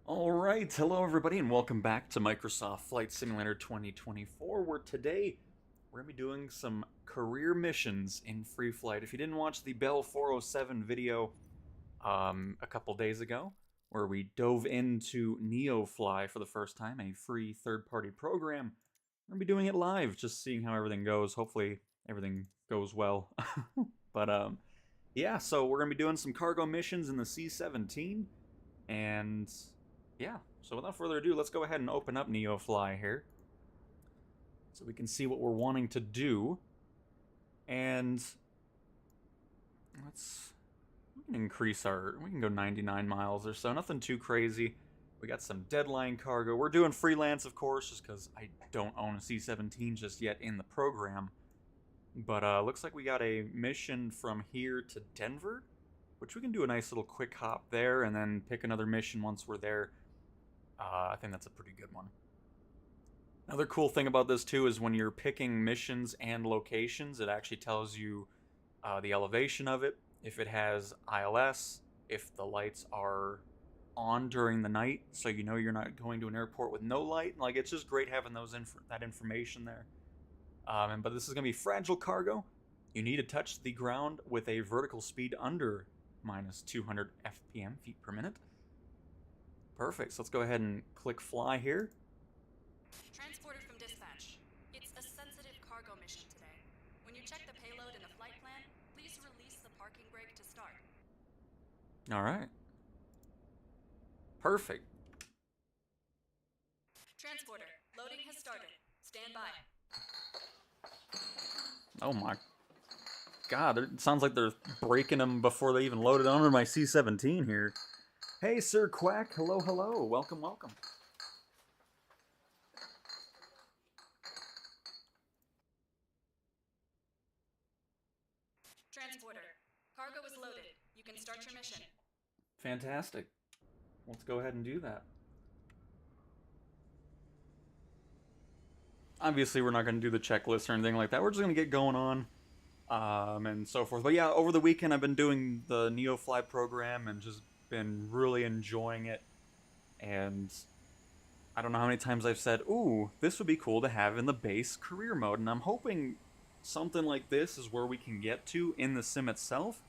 Alright, hello everybody and welcome back to Microsoft Flight Simulator 2024, where today we're going to be doing some career missions in free flight. If you didn't watch the Bell 407 video a couple days ago, where we dove into NeoFly for the first time, a free third-party program, we're going to be doing it live, just seeing how everything goes. Hopefully everything goes well. But yeah, so we're going to be doing some cargo missions in the C-17, and yeah, so without further ado, let's go ahead and open up NeoFly here so we can see what we're wanting to do. And we can increase we can go 99 miles or so, nothing too crazy. We got some deadline cargo. We're doing freelance, of course, just because I don't own a C-17 just yet in the program. But looks like we got a mission from here to Denver, which we can do a nice little quick hop there and then pick another mission once we're there. I think that's a pretty good one. Another cool thing about this too is when you're picking missions and locations, it actually tells you the elevation of it, if it has ILS, if the lights are on during the night, so you know you're not going to an airport with no light. Like, it's just great having that information there. But this is going to be fragile cargo. You need to touch the ground with a vertical speed under minus 200 FPM, feet per minute. Perfect, so let's go ahead and click fly here. Transporter from dispatch. It's a sensitive cargo mission today. When you check the payload in the flight plan, please release the parking brake to start. Alright. Perfect. Transporter, loading has started. Stand by. Oh my god, it sounds like they're breaking them before they even loaded onto my C-17 here. Hey, Sir Quack. Hello, hello. Welcome, welcome. Transporter, cargo is loaded. You can start your mission. Fantastic. Let's go ahead and do that. Obviously, we're not going to do the checklist or anything like that. We're just going to get going on and so forth. But yeah, over the weekend, I've been doing the NeoFly program and just been really enjoying it. And I don't know how many times I've said, ooh, this would be cool to have in the base career mode. And I'm hoping something like this is where we can get to in the sim itself.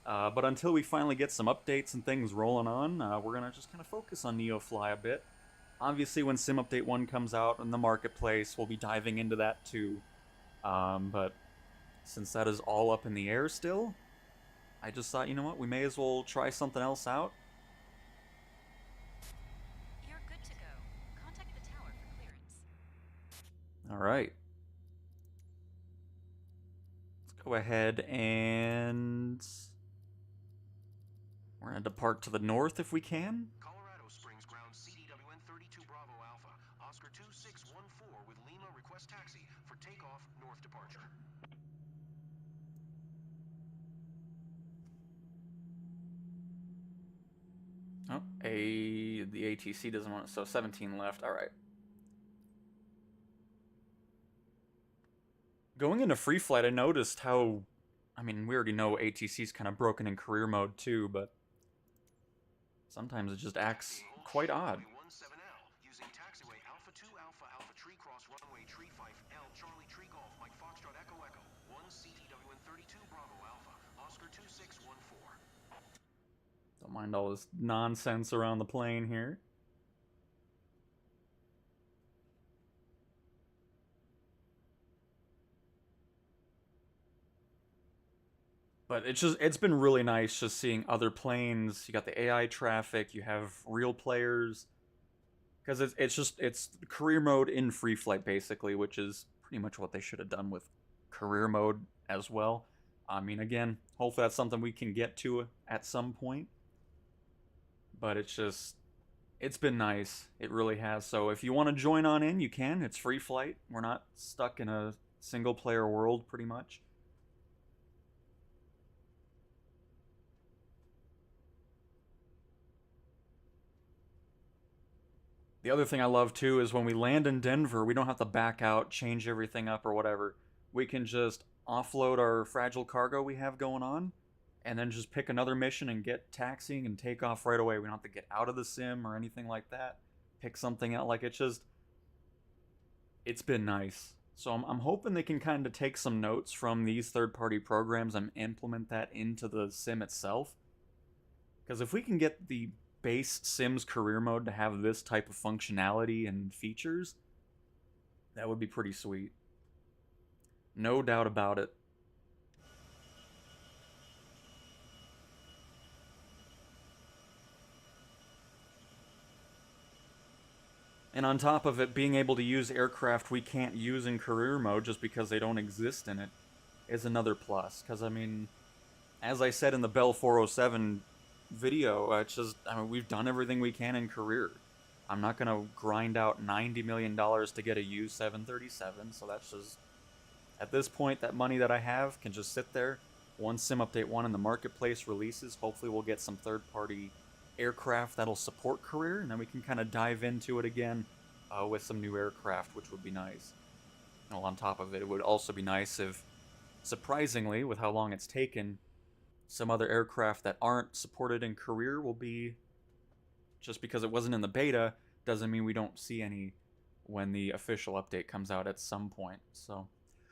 But until we finally get some updates and things rolling on, we're going to just kind of focus on NeoFly a bit. Obviously, when Sim Update 1 comes out in the marketplace, we'll be diving into that too. But since that is all up in the air still, I just thought, you know what, we may as well try something else out. You're good to go. Contact the tower for clearance. Alright. Let's go ahead and we're going to depart to the north if we can. Colorado Springs ground CDWN 32 Bravo Alpha, Oscar 2614 with Lima request taxi for takeoff north departure. Oh, the ATC doesn't want it, so 17 left. Alright. Going into free flight, I noticed how, I mean, we already know ATC's kind of broken in career mode too, but sometimes it just acts quite odd. Using taxiway Alpha 2 Alpha Alpha Tree Cross runway Tree 5 L Charlie Tree Golf Mike Foxtrot Echo Echo 1 CDWN 32 Bravo Alpha Oscar 2614. Don't mind all this nonsense around the plane here. But it's been really nice just seeing other planes. You got the AI traffic, you have real players. Because it's career mode in free flight basically, which is pretty much what they should have done with career mode as well. I mean, again, hopefully that's something we can get to at some point. But it's been nice. It really has. So if you want to join on in, you can. It's free flight. We're not stuck in a single player world pretty much. The other thing I love too is when we land in Denver, we don't have to back out, change everything up or whatever. We can just offload our fragile cargo we have going on and then just pick another mission and get taxiing and take off right away. We don't have to get out of the sim or anything like that. Pick something out. Like, it's been nice. So I'm hoping they can kind of take some notes from these third-party programs and implement that into the sim itself. Because if we can get the base Sims career mode to have this type of functionality and features, that would be pretty sweet. No doubt about it. And on top of it, being able to use aircraft we can't use in career mode just because they don't exist in it is another plus. Because, I mean, as I said in the Bell 407 video, we've done everything we can in career. I'm not going to grind out $90 million to get a used 737, so that's just... At this point, that money that I have can just sit there. Once Sim Update 1 in the marketplace releases, hopefully we'll get some third-party aircraft that'll support career, and then we can kind of dive into it again with some new aircraft, which would be nice. Well, on top of it, it would also be nice if, surprisingly, with how long it's taken, some other aircraft that aren't supported in career will be... Just because it wasn't in the beta doesn't mean we don't see any when the official update comes out at some point. So,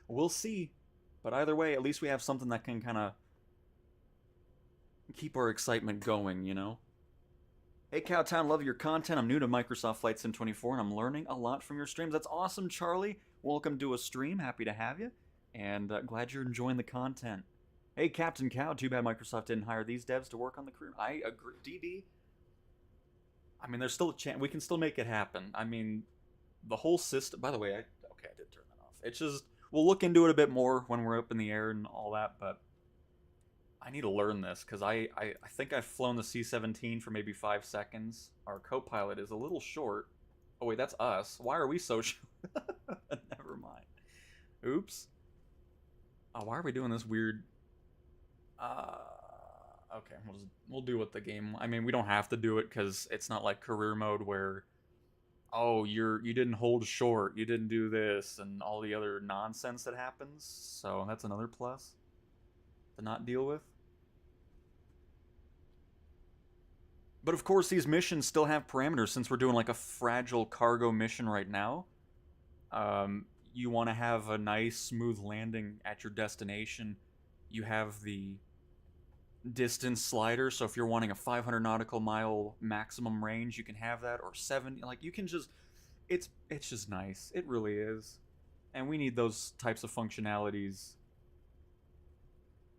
we'll see. But either way, at least we have something that can kind of keep our excitement going, you know? Hey Cowtown, love your content. I'm new to Microsoft Flight Sim 24 and I'm learning a lot from your streams. That's awesome, Charlie. Welcome to a stream. Happy to have you. And glad you're enjoying the content. Hey Captain Cow, too bad Microsoft didn't hire these devs to work on the career. I agree. DB, I mean, there's still a chance. We can still make it happen. I mean, the whole system... By the way, I did turn that off. It's just... We'll look into it a bit more when we're up in the air and all that, but... I need to learn this, because I think I've flown the C-17 for maybe 5 seconds. Our co-pilot is a little short. Oh, wait, that's us. Why are we so short? Never mind. Oops. Oh, why are we doing this weird... Okay, we'll do what the game... I mean, we don't have to do it, because it's not like career mode where... Oh, you didn't hold short, you didn't do this, and all the other nonsense that happens. So that's another plus to not deal with. But of course, these missions still have parameters, since we're doing like a fragile cargo mission right now. You want to have a nice, smooth landing at your destination. You have the distance slider, so if you're wanting a 500 nautical mile maximum range, you can have that, or 70. Like, you can just... It's just nice. It really is. And we need those types of functionalities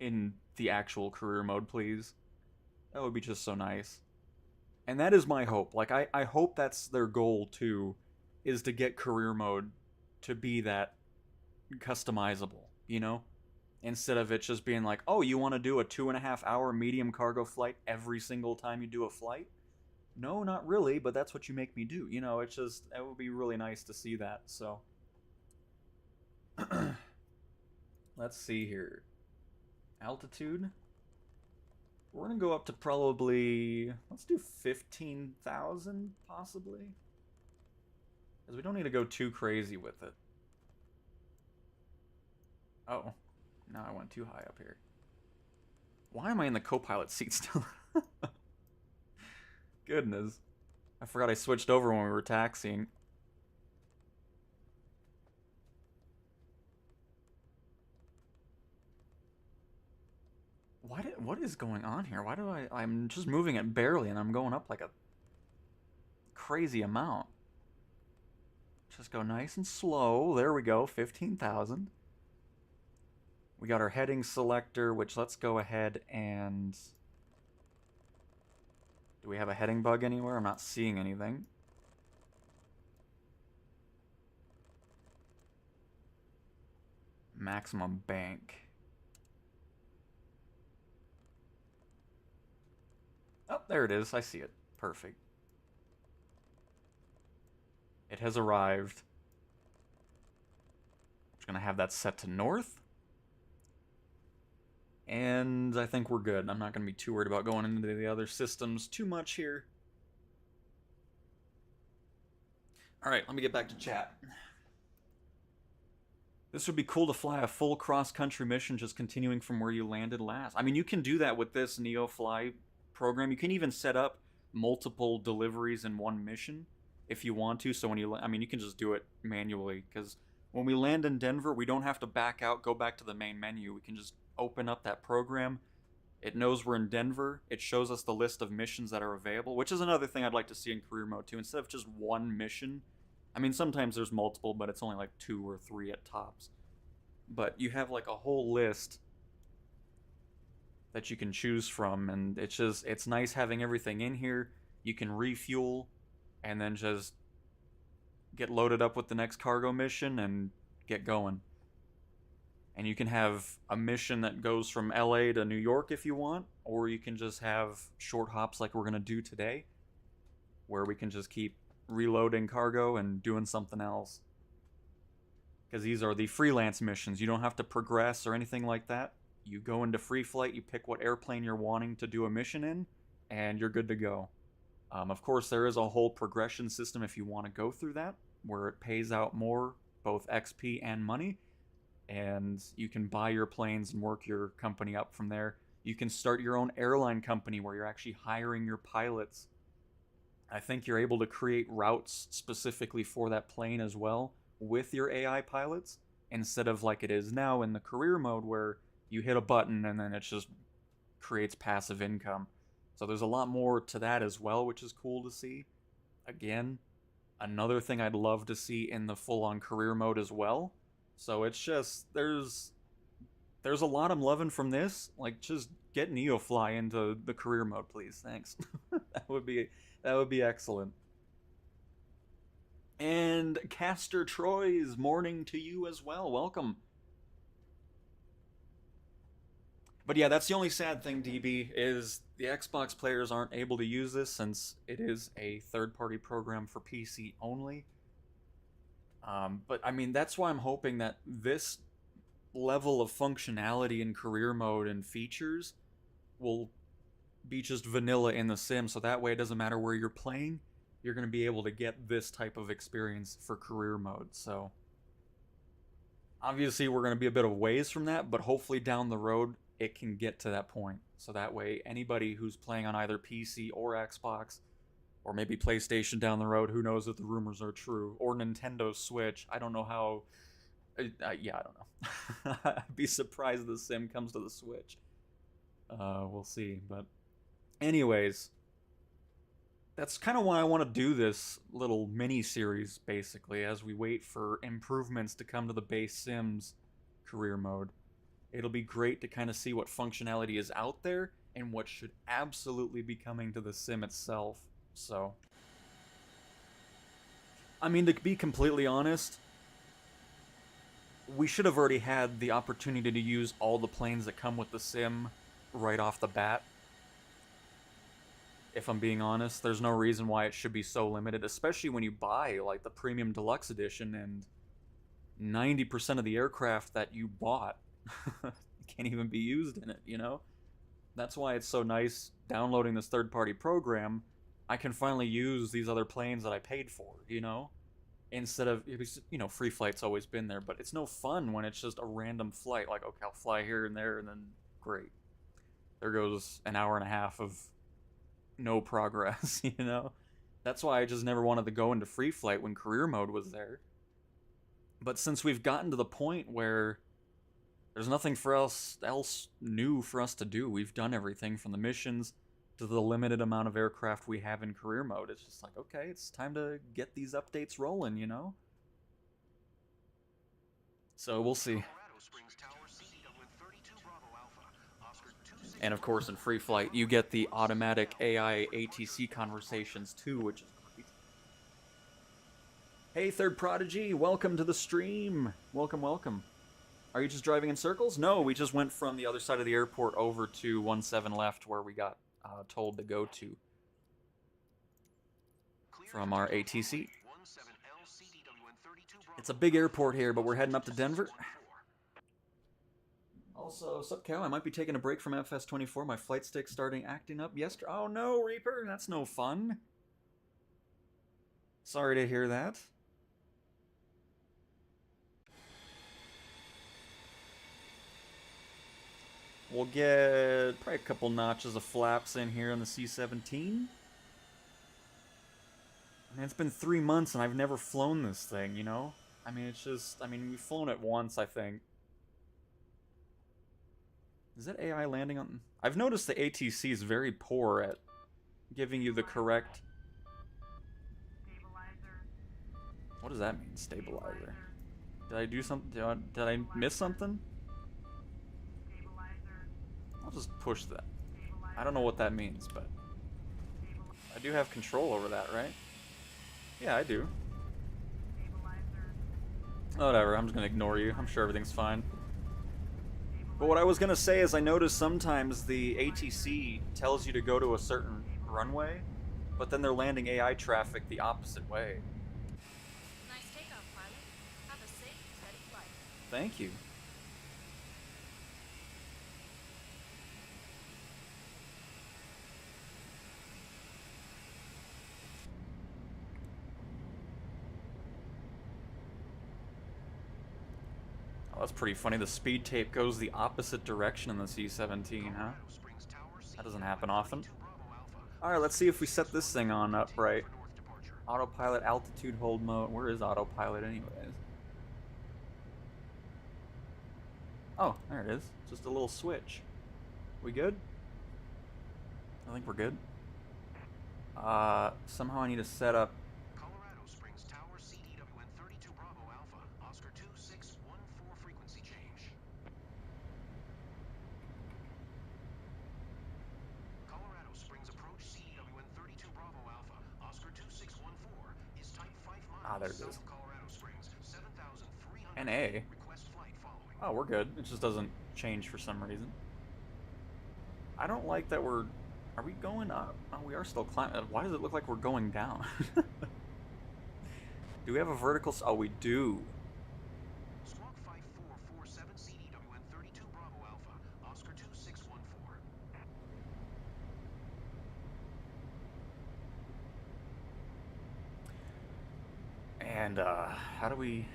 in the actual career mode, please. That would be just so nice. And that is my hope. Like, I hope that's their goal, too, is to get career mode to be that customizable, you know? Instead of it just being like, oh, you want to do a 2.5-hour medium cargo flight every single time you do a flight? No, not really, but that's what you make me do. You know, it would be really nice to see that, so. Let's see here. Altitude. We're going to go up to probably, let's do 15,000, possibly. Because we don't need to go too crazy with it. Oh. No, I went too high up here. Why am I in the co-pilot seat still? Goodness. I forgot I switched over when we were taxiing. What is going on here? Why do I'm just moving it barely and I'm going up like a crazy amount. Just go nice and slow. There we go, 15,000. We got our heading selector, which let's go ahead and... Do we have a heading bug anywhere? I'm not seeing anything. Maximum bank. Oh, there it is. I see it. Perfect. It has arrived. Just gonna have that set to north. And I think we're good. I'm not going to be too worried about going into the other systems too much here. Alright, let me get back to chat. This would be cool to fly a full cross-country mission just continuing from where you landed last. I mean, you can do that with this NeoFly program. You can even set up multiple deliveries in one mission if you want to. So when you, I mean, you can just do it manually, because when we land in Denver, we don't have to back out, go back to the main menu. We can just open up that program. It knows we're in Denver. It shows us the list of missions that are available, which is another thing I'd like to see in career mode too. Instead of just one mission, I mean, sometimes there's multiple, but it's only like 2 or 3 at tops. But you have like a whole list that you can choose from, and it's nice having everything in here. You can refuel and then just get loaded up with the next cargo mission and get going. And you can have a mission that goes from LA to New York if you want, or you can just have short hops like we're going to do today, where we can just keep reloading cargo and doing something else. Because these are the freelance missions. You don't have to progress or anything like that. You go into free flight, you pick what airplane you're wanting to do a mission in, and you're good to go. Of course, there is a whole progression system if you want to go through that, where it pays out more, both XP and money, and you can buy your planes and work your company up from there. You can start your own airline company where you're actually hiring your pilots. I think you're able to create routes specifically for that plane as well with your AI pilots, instead of like it is now in the career mode where you hit a button and then it just creates passive income. So there's a lot more to that as well, which is cool to see. Again, another thing I'd love to see in the full-on career mode as well. So it's just, there's a lot I'm loving from this. Like, just get NeoFly into the career mode, please. Thanks. That would be excellent. And Caster Troy's morning to you as well. Welcome. But yeah, that's the only sad thing, DB, is the Xbox players aren't able to use this since it is a third-party program for PC only. But I mean, that's why I'm hoping that this level of functionality in career mode and features will be just vanilla in the sim, so that way it doesn't matter where you're playing, you're going to be able to get this type of experience for career mode. So obviously we're going to be a bit of ways from that, but hopefully down the road it can get to that point. So that way anybody who's playing on either PC or Xbox, or maybe PlayStation down the road, who knows if the rumors are true, or Nintendo Switch, I don't know how, yeah, I don't know. I'd be surprised if the sim comes to the Switch. We'll see, but anyways, that's kind of why I want to do this little mini-series, basically, as we wait for improvements to come to the base Sims career mode. It'll be great to kind of see what functionality is out there, and what should absolutely be coming to the sim itself. So, I mean, to be completely honest, we should have already had the opportunity to use all the planes that come with the sim right off the bat. If I'm being honest, there's no reason why it should be so limited, especially when you buy like the Premium Deluxe Edition and 90% of the aircraft that you bought can't even be used in it, you know? That's why it's so nice downloading this third-party program. I can finally use these other planes that I paid for, you know? Instead of, you know, free flight's always been there, but it's no fun when it's just a random flight. Like, okay, I'll fly here and there, and then great. There goes an hour and a half of no progress, you know? That's why I just never wanted to go into free flight when career mode was there. But since we've gotten to the point where there's nothing else new for us to do, we've done everything from the missions to the limited amount of aircraft we have in career mode. It's just like, okay, it's time to get these updates rolling, you know? So we'll see. And of course, in free flight, you get the automatic AI ATC conversations too, which is great. Hey, Third Prodigy, welcome to the stream. Welcome, welcome. Are you just driving in circles? No, we just went from the other side of the airport over to 17 left, where we got told to go to from our ATC. It's a big airport here, but we're heading up to Denver. Also, sup Cal, I might be taking a break from FS24. My flight stick starting acting up yesterday. Oh no, Reaper, that's no fun. Sorry to hear that. We'll get probably a couple notches of flaps in here on the C-17. I mean, it's been 3 months and I've never flown this thing, you know? I mean, it's just, I mean, we've flown it once, I think. Is that AI landing on... I've noticed the ATC is very poor at giving you the correct... What does that mean, stabilizer? Did I do something? Did I miss something? I'll just push that. I don't know what that means, but... I do have control over that, right? Yeah, I do. Whatever, I'm just gonna ignore you. I'm sure everything's fine. But what I was gonna say is I noticed sometimes the ATC tells you to go to a certain runway, but then they're landing AI traffic the opposite way. Nice takeoff, pilot. Have a safe, steady flight. Thank you. Oh, that's pretty funny. The speed tape goes the opposite direction in the C-17, huh? That doesn't happen often. Alright, let's see if we set this thing on up right. Autopilot altitude hold mode. Where is autopilot anyways? Oh, there it is. Just a little switch. We good? I think we're good. Somehow I need to set up... Colorado Springs Tower CDWN 32 Bravo Alpha, Oscar 2614 frequency change. Colorado Springs approach CDWN 32 Bravo Alpha, Oscar 2614 is type 5 miles. Ah, there it is. South of Colorado Springs, 7,300 NA. request flight following. Oh, we're good. It just doesn't change for some reason. I don't like that we're... Are we going up? Oh, we are still climbing. Why does it look like we're going down? Do we have a vertical... Oh, we do. Squawk 5447 CDWN 32 Bravo Alpha, Oscar 2614. And, how do we...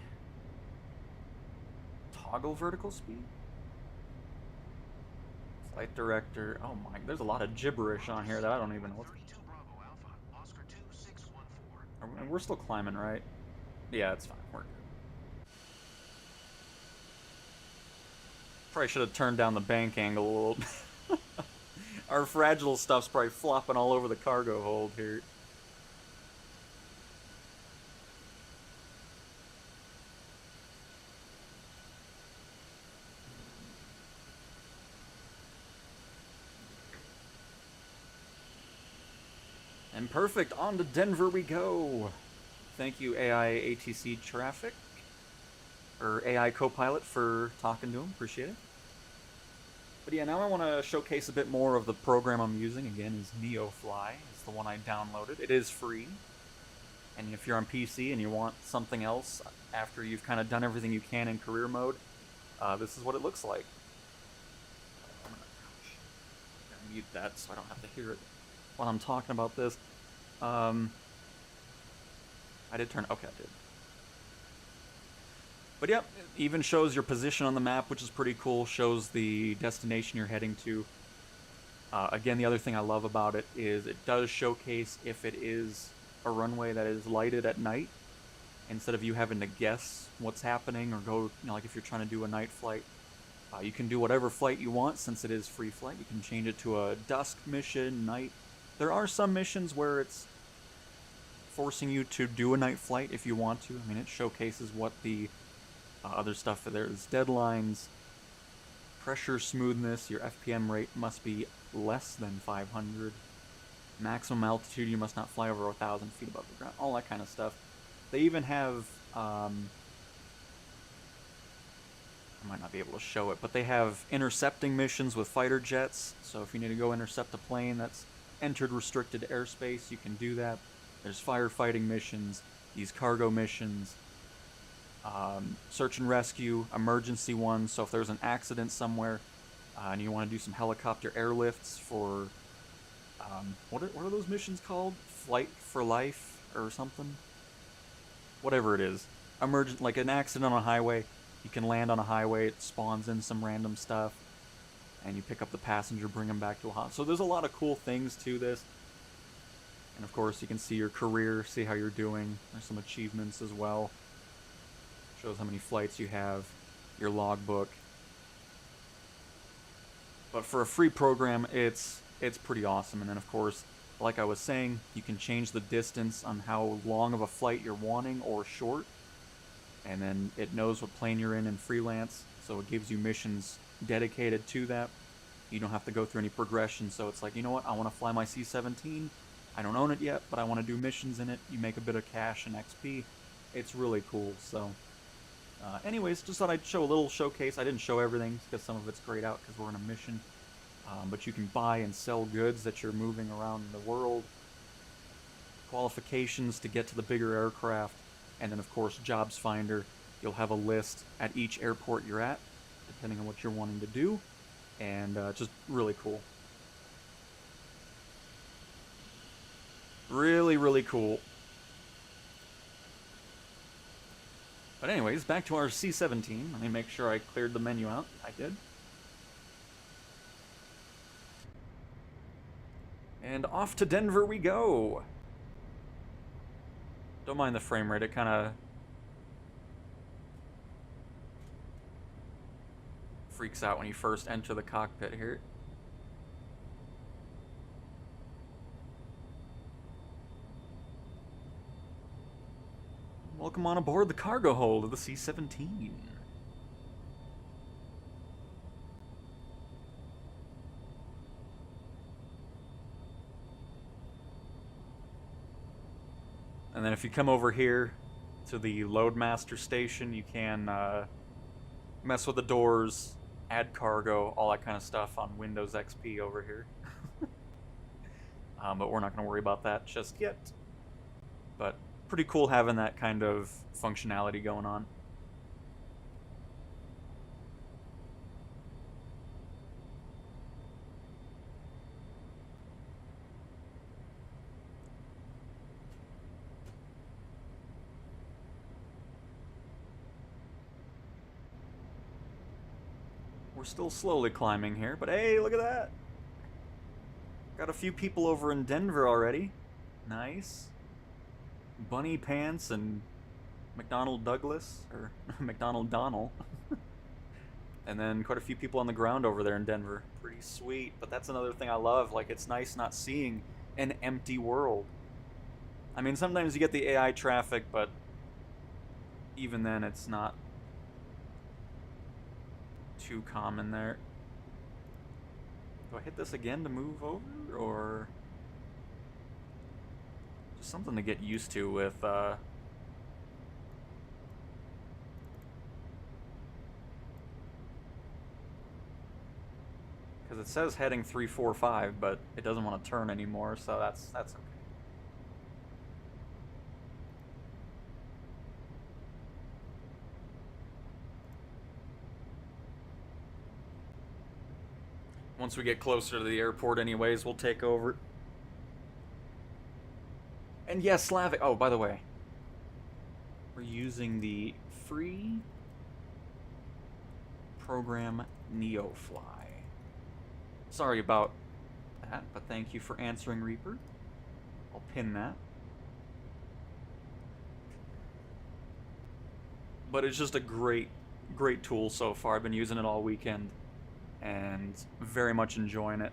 Toggle vertical speed? Flight director. Oh my, there's a lot of gibberish on here that I don't even know what's... 32 Bravo Alpha, Oscar 2614. We're still climbing, right? Yeah, it's fine. We're good. Probably should have turned down the bank angle a little. Our fragile stuff's probably flopping all over the cargo hold here. And perfect, on to Denver we go. Thank you, AI ATC Traffic, or AI Copilot, for talking to him. Appreciate it. But yeah, now I want to showcase a bit more of the program I'm using. Again, is NeoFly. It's the one I downloaded. It is free. And if you're on PC and you want something else after you've kind of done everything you can in career mode, this is what it looks like. I'm gonna mute that so I don't have to hear it while I'm talking about this. I did turn... Okay, I did. But yep, it even shows your position on the map, which is pretty cool. Shows the destination you're heading to. Again, the other thing I love about it is it does showcase if it is a runway that is lighted at night, instead of you having to guess what's happening or go, you know, like if you're trying to do a night flight. You can do whatever flight you want since it is free flight. You can change it to a dusk mission, night. There are some missions where it's forcing you to do a night flight if you want to. I mean, it showcases what the other stuff there's deadlines, pressure smoothness, your FPM rate must be less than 500, maximum altitude, you must not fly over 1,000 feet above the ground, all that kind of stuff. They even have, I might not be able to show it, but they have intercepting missions with fighter jets, so if you need to go intercept a plane that's entered restricted airspace, you can do that. There's firefighting missions, these cargo missions, search and rescue, emergency ones, so if there's an accident somewhere and you want to do some helicopter airlifts for, what are those missions called? Flight for Life or something? Whatever it is. Like an accident on a highway, you can land on a highway, it spawns in some random stuff. and you pick up the passenger, bring them back to a hot. So there's a lot of cool things to this. And of course, you can see your career, see how you're doing. There's some achievements as well. Shows how many flights you have, your logbook. But for a free program, it's pretty awesome. And then of course, like I was saying, you can change the distance on how long of a flight you're wanting or short. And then it knows what plane you're in freelance, so it gives you missions dedicated to that. You don't have to go through any progression, so it's like, you know what, I want to fly my C-17. I don't own it yet, but I want to do missions in it. You make a bit of cash and XP. It's really cool, so... anyways, just thought I'd show a little showcase. I didn't show everything, because some of it's grayed out because we're in a mission. But you can buy and sell goods that you're moving around the world. Qualifications to get to the bigger aircraft. And then, of course, Jobs Finder. You'll have a list at each airport you're at, depending on what you're wanting to do. And just really cool. Really, really cool. But anyways, back to our C-17. Let me make sure I cleared the menu out. I did. And off to Denver we go! Don't mind the frame rate, it kind of freaks out when you first enter the cockpit here. Welcome on aboard the cargo hold of the C-17. And then if you come over here to the Loadmaster station, you can mess with the doors, add cargo, all that kind of stuff on Windows XP over here. But we're not going to worry about that just yet. But pretty cool having that kind of functionality going on. We're still slowly climbing here, but hey, look at that! Got a few people over in Denver already. Nice. Bunny Pants and McDonald Douglas, or McDonald Donald. And then quite a few people on the ground over there in Denver. Pretty sweet, but that's another thing I love. Like, it's nice not seeing an empty world. I mean, sometimes you get the AI traffic, but even then it's not too common there. Do I hit this again to move over, or just something to get used to with because it says heading 345, but it doesn't want to turn anymore, so that's okay. Once we get closer to the airport anyways, we'll take over. And yes, Slavic. Oh, by the way, we're using the free program NeoFly. Sorry about that, but thank you for answering, Reaper. I'll pin that. But it's just a great tool so far. I've been using it all weekend and very much enjoying it.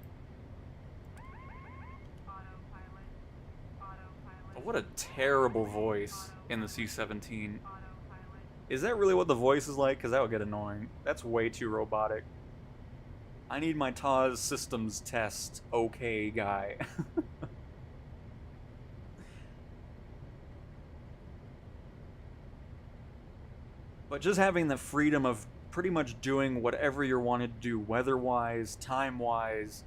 But what a terrible voice in the C-17. Is that really what the voice is like? Because that would get annoying. That's way too robotic. I need my TOS systems test okay guy. But just having the freedom of pretty much doing whatever you wanted to do, weather-wise, time-wise,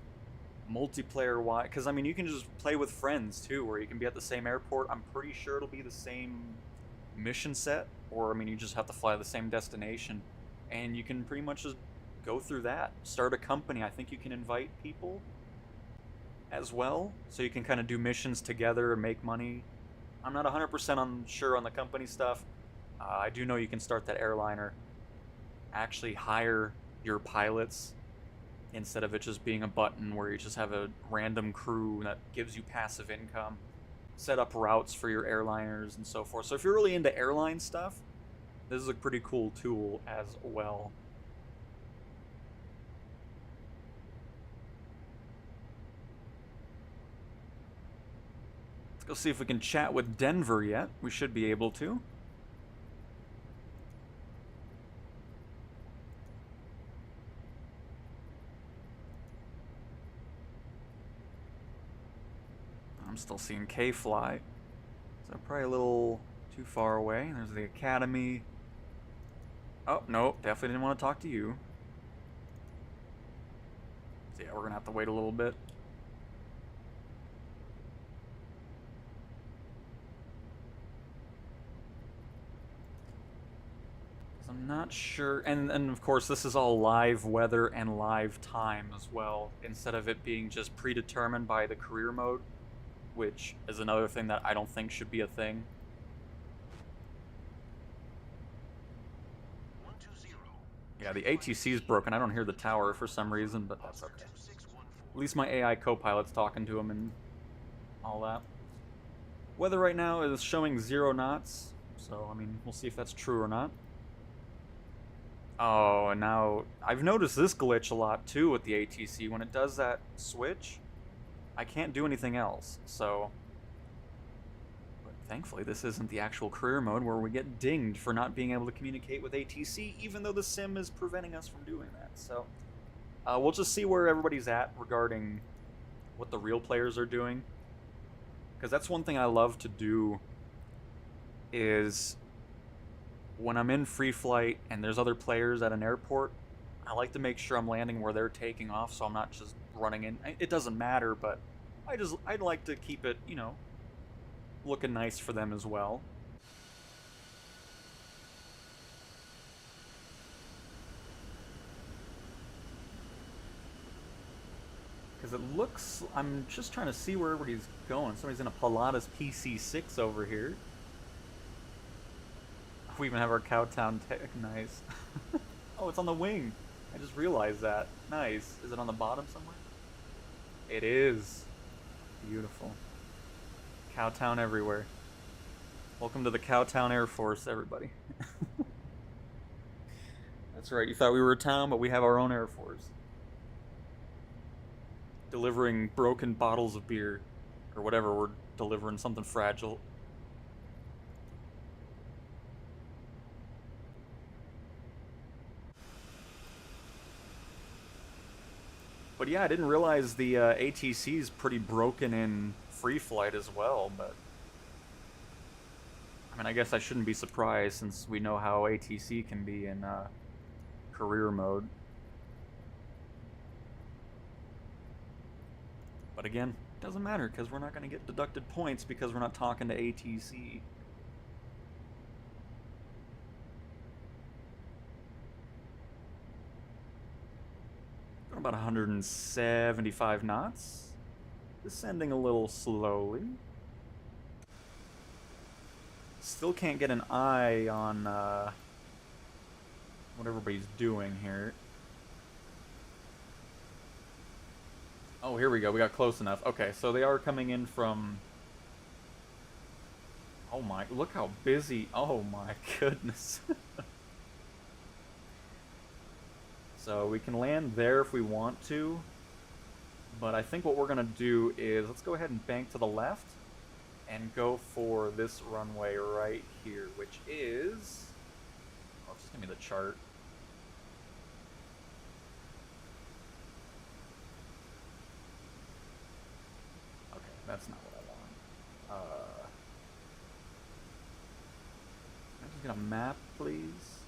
multiplayer-wise. Because, I mean, you can just play with friends, too, where you can be at the same airport. I'm pretty sure it'll be the same mission set. Or, I mean, you just have to fly to the same destination. And you can pretty much just go through that. Start a company. I think you can invite people as well. So you can kind of do missions together and make money. I'm not 100% sure on the company stuff. I do know you can start that airliner. Actually hire your pilots instead of it just being a button where you just have a random crew that gives you passive income, set up routes for your airliners and so forth. So if you're really into airline stuff, this is a pretty cool tool as well. Let's go see if we can chat with Denver yet. We should be able to. I'm still seeing K-Fly. So probably a little too far away. There's the Academy. Oh, no, definitely didn't want to talk to you. So yeah, we're going to have to wait a little bit. I'm not sure, and of course this is all live weather and live time as well, instead of it being just predetermined by the career mode, which is another thing that I don't think should be a thing. 120. Yeah, the ATC is broken. I don't hear the tower for some reason, but that's okay. At least my AI co-pilot's talking to him and all that. Weather right now is showing 0 knots, so I mean, we'll see if that's true or not. Oh, and now I've noticed this glitch a lot too with the ATC. When it does that switch, I can't do anything else. So, but thankfully this isn't the actual career mode where we get dinged for not being able to communicate with ATC, even though the sim is preventing us from doing that. So, we'll just see where everybody's at regarding what the real players are doing. Because that's one thing I love to do is when I'm in free flight and there's other players at an airport, I like to make sure I'm landing where they're taking off, so I'm not just running in. It doesn't matter, but I'd like to keep it, you know, looking nice for them as well. Because it looks, I'm just trying to see where everybody's going. Somebody's in a Pilatus PC-6 over here. We even have our Cowtown tech. Nice. Oh, it's on the wing. I just realized that. Nice. Is it on the bottom somewhere? It is. Beautiful. Cowtown everywhere. Welcome to the Cowtown Air Force, everybody. That's right. You thought we were a town, but we have our own Air Force. Delivering broken bottles of beer. Or whatever, we're delivering something fragile. But yeah, I didn't realize the ATC is pretty broken in free flight as well, but I mean, I guess I shouldn't be surprised since we know how ATC can be in career mode. But again, it doesn't matter because we're not going to get deducted points because we're not talking to ATC. About 175 knots. Descending a little slowly. Still can't get an eye on what everybody's doing here. Oh, here we go. We got close enough. Okay, so they are coming in from... Oh my, look how busy. Oh my goodness. So we can land there if we want to, but I think what we're going to do is, let's go ahead and bank to the left and go for this runway right here, which is, oh, just give me the chart. Okay, that's not what I want. Can I just get a map, please?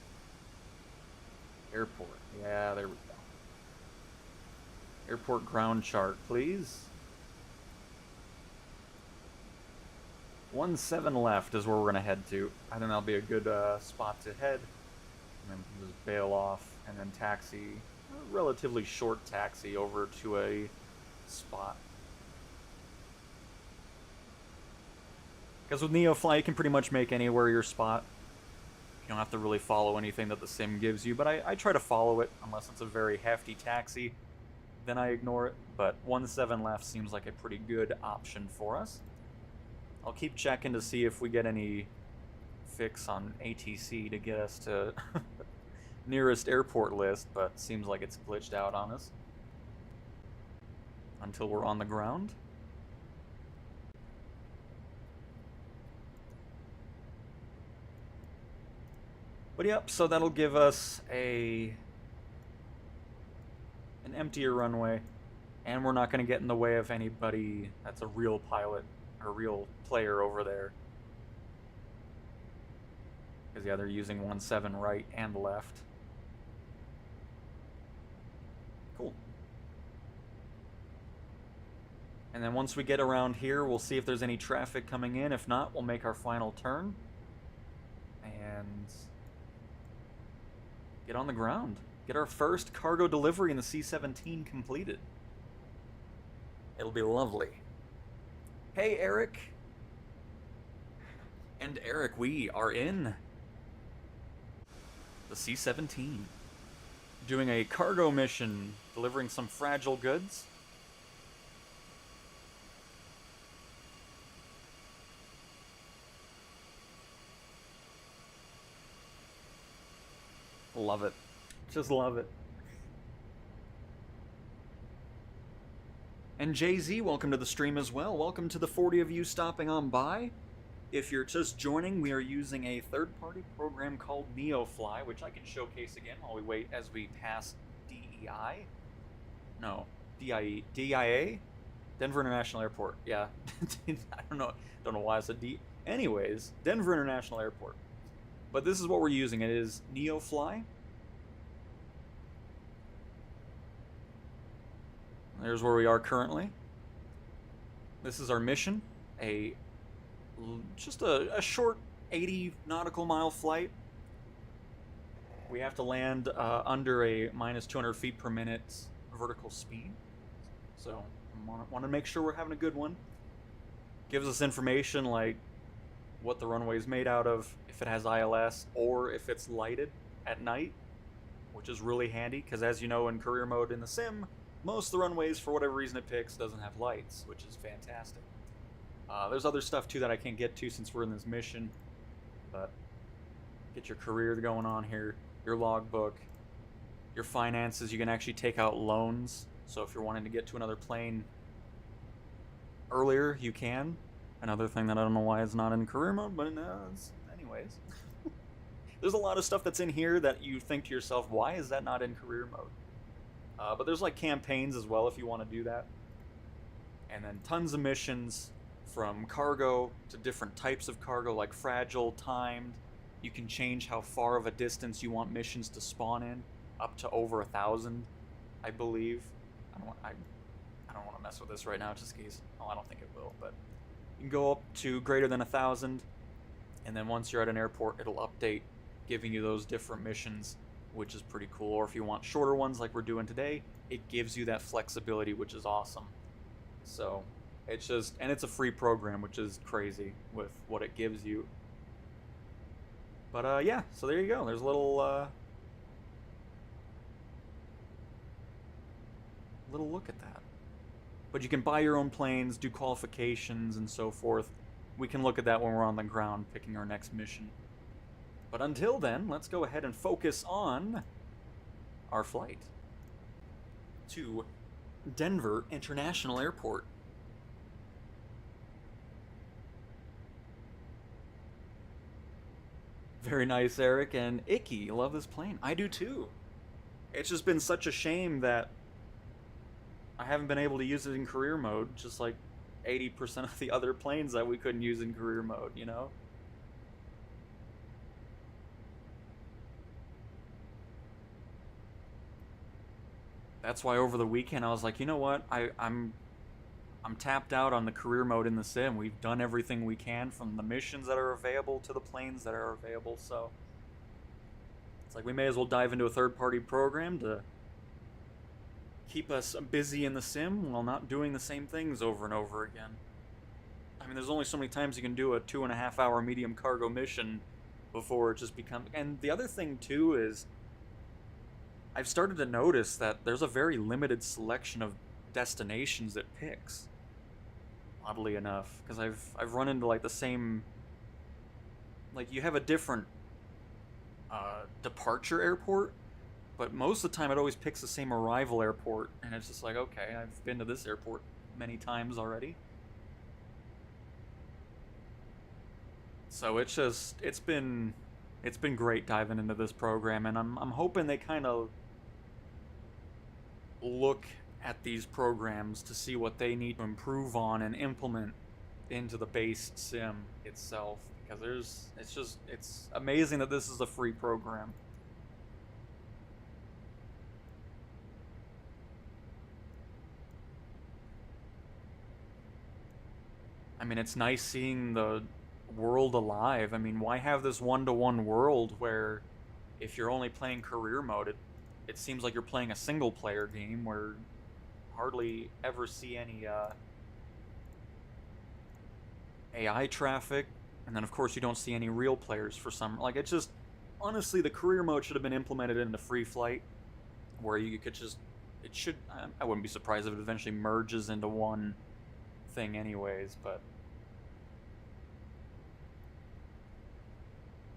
Airport. Yeah, there we go. Airport ground chart, please. 17 left is where we're gonna head to. I think that'll be a good spot to head. And then just bail off and then taxi, a relatively short taxi over to a spot. Because with NeoFly, you can pretty much make anywhere your spot. You don't have to really follow anything that the sim gives you, but I try to follow it unless it's a very hefty taxi. then I ignore it. But 1-7 left seems like a pretty good option for us. I'll keep checking to see if we get any fix on ATC to get us to nearest airport list, but seems like it's glitched out on us until we're on the ground. But yep, so that'll give us an emptier runway, and we're not going to get in the way of anybody that's a real pilot or real player over there. Because yeah, they're using 1-7 right and left. Cool. And then once we get around here, we'll see if there's any traffic coming in. If not, we'll make our final turn and get on the ground. Get our first cargo delivery in the C-17 completed. It'll be lovely. Hey, Eric. And Eric, we are in the C-17. Doing a cargo mission, delivering some fragile goods. Love it. Just love it. And Jay-Z, welcome to the stream as well. Welcome to the 40 of you stopping on by. If you're just joining, we are using a third-party program called NeoFly, which I can showcase again while we wait as we pass DEI. No, DIA? Denver International Airport. Yeah. I don't know why I said D. Anyways, Denver International Airport. But this is what we're using. It is NeoFly. There's where we are currently. This is our mission. Just a short 80 nautical mile flight. We have to land under a minus 200 feet per minute vertical speed. So want to make sure we're having a good one. Gives us information like what the runway is made out of, if it has ILS, or if it's lighted at night, which is really handy, because as you know, in career mode in the sim, most of the runways, for whatever reason it picks, doesn't have lights, which is fantastic. There's other stuff, too, that I can't get to since we're in this mission, but get your career going on here, your logbook, your finances. You can actually take out loans, so if you're wanting to get to another plane earlier, you can. Another thing that I don't know why it's not in career mode, but anyways. There's a lot of stuff that's in here that you think to yourself, why is that not in career mode? But there's like campaigns as well if you want to do that. And then tons of missions from cargo to different types of cargo, like fragile, timed. You can change how far of a distance you want missions to spawn in, up to over 1,000, I believe. I don't want to mess with this right now, just in case. Oh, I don't think it will, but you can go up to greater than 1,000, and then once you're at an airport, it'll update, giving you those different missions, which is pretty cool. Or if you want shorter ones like we're doing today, it gives you that flexibility, which is awesome. So it's just, and it's a free program, which is crazy with what it gives you. But yeah, so there you go. There's a little look at that. But you can buy your own planes, do qualifications, and so forth. We can look at that when we're on the ground picking our next mission. But until then, let's go ahead and focus on our flight to Denver International Airport. Very nice, Eric. And Icky, love this plane. I do too. It's just been such a shame that I haven't been able to use it in career mode, just like 80% of the other planes that we couldn't use in career mode, you know? That's why over the weekend I was like, you know what? I'm tapped out on the career mode in the sim. We've done everything we can, from the missions that are available to the planes that are available, so it's like we may as well dive into a third-party program to keep us busy in the sim while not doing the same things over and over again. I mean, there's only so many times you can do a 2.5-hour medium cargo mission before it just becomes... And the other thing, too, is I've started to notice that there's a very limited selection of destinations it picks. Oddly enough, because I've run into like the same, like you have a different departure airport, but most of the time it always picks the same arrival airport, and it's just like, okay, I've been to this airport many times already. So it's been great diving into this program, and I'm hoping they kind of look at these programs to see what they need to improve on and implement into the base sim itself, because it's amazing that this is a free program. I mean, it's nice seeing the world alive. I mean, why have this one-to-one world where if you're only playing career mode, it seems like you're playing a single-player game where hardly ever see any AI traffic, and then of course you don't see any real players for some, like, it's just, honestly, the career mode should have been implemented into free flight, where you could just, it should, I wouldn't be surprised if it eventually merges into one thing anyways, but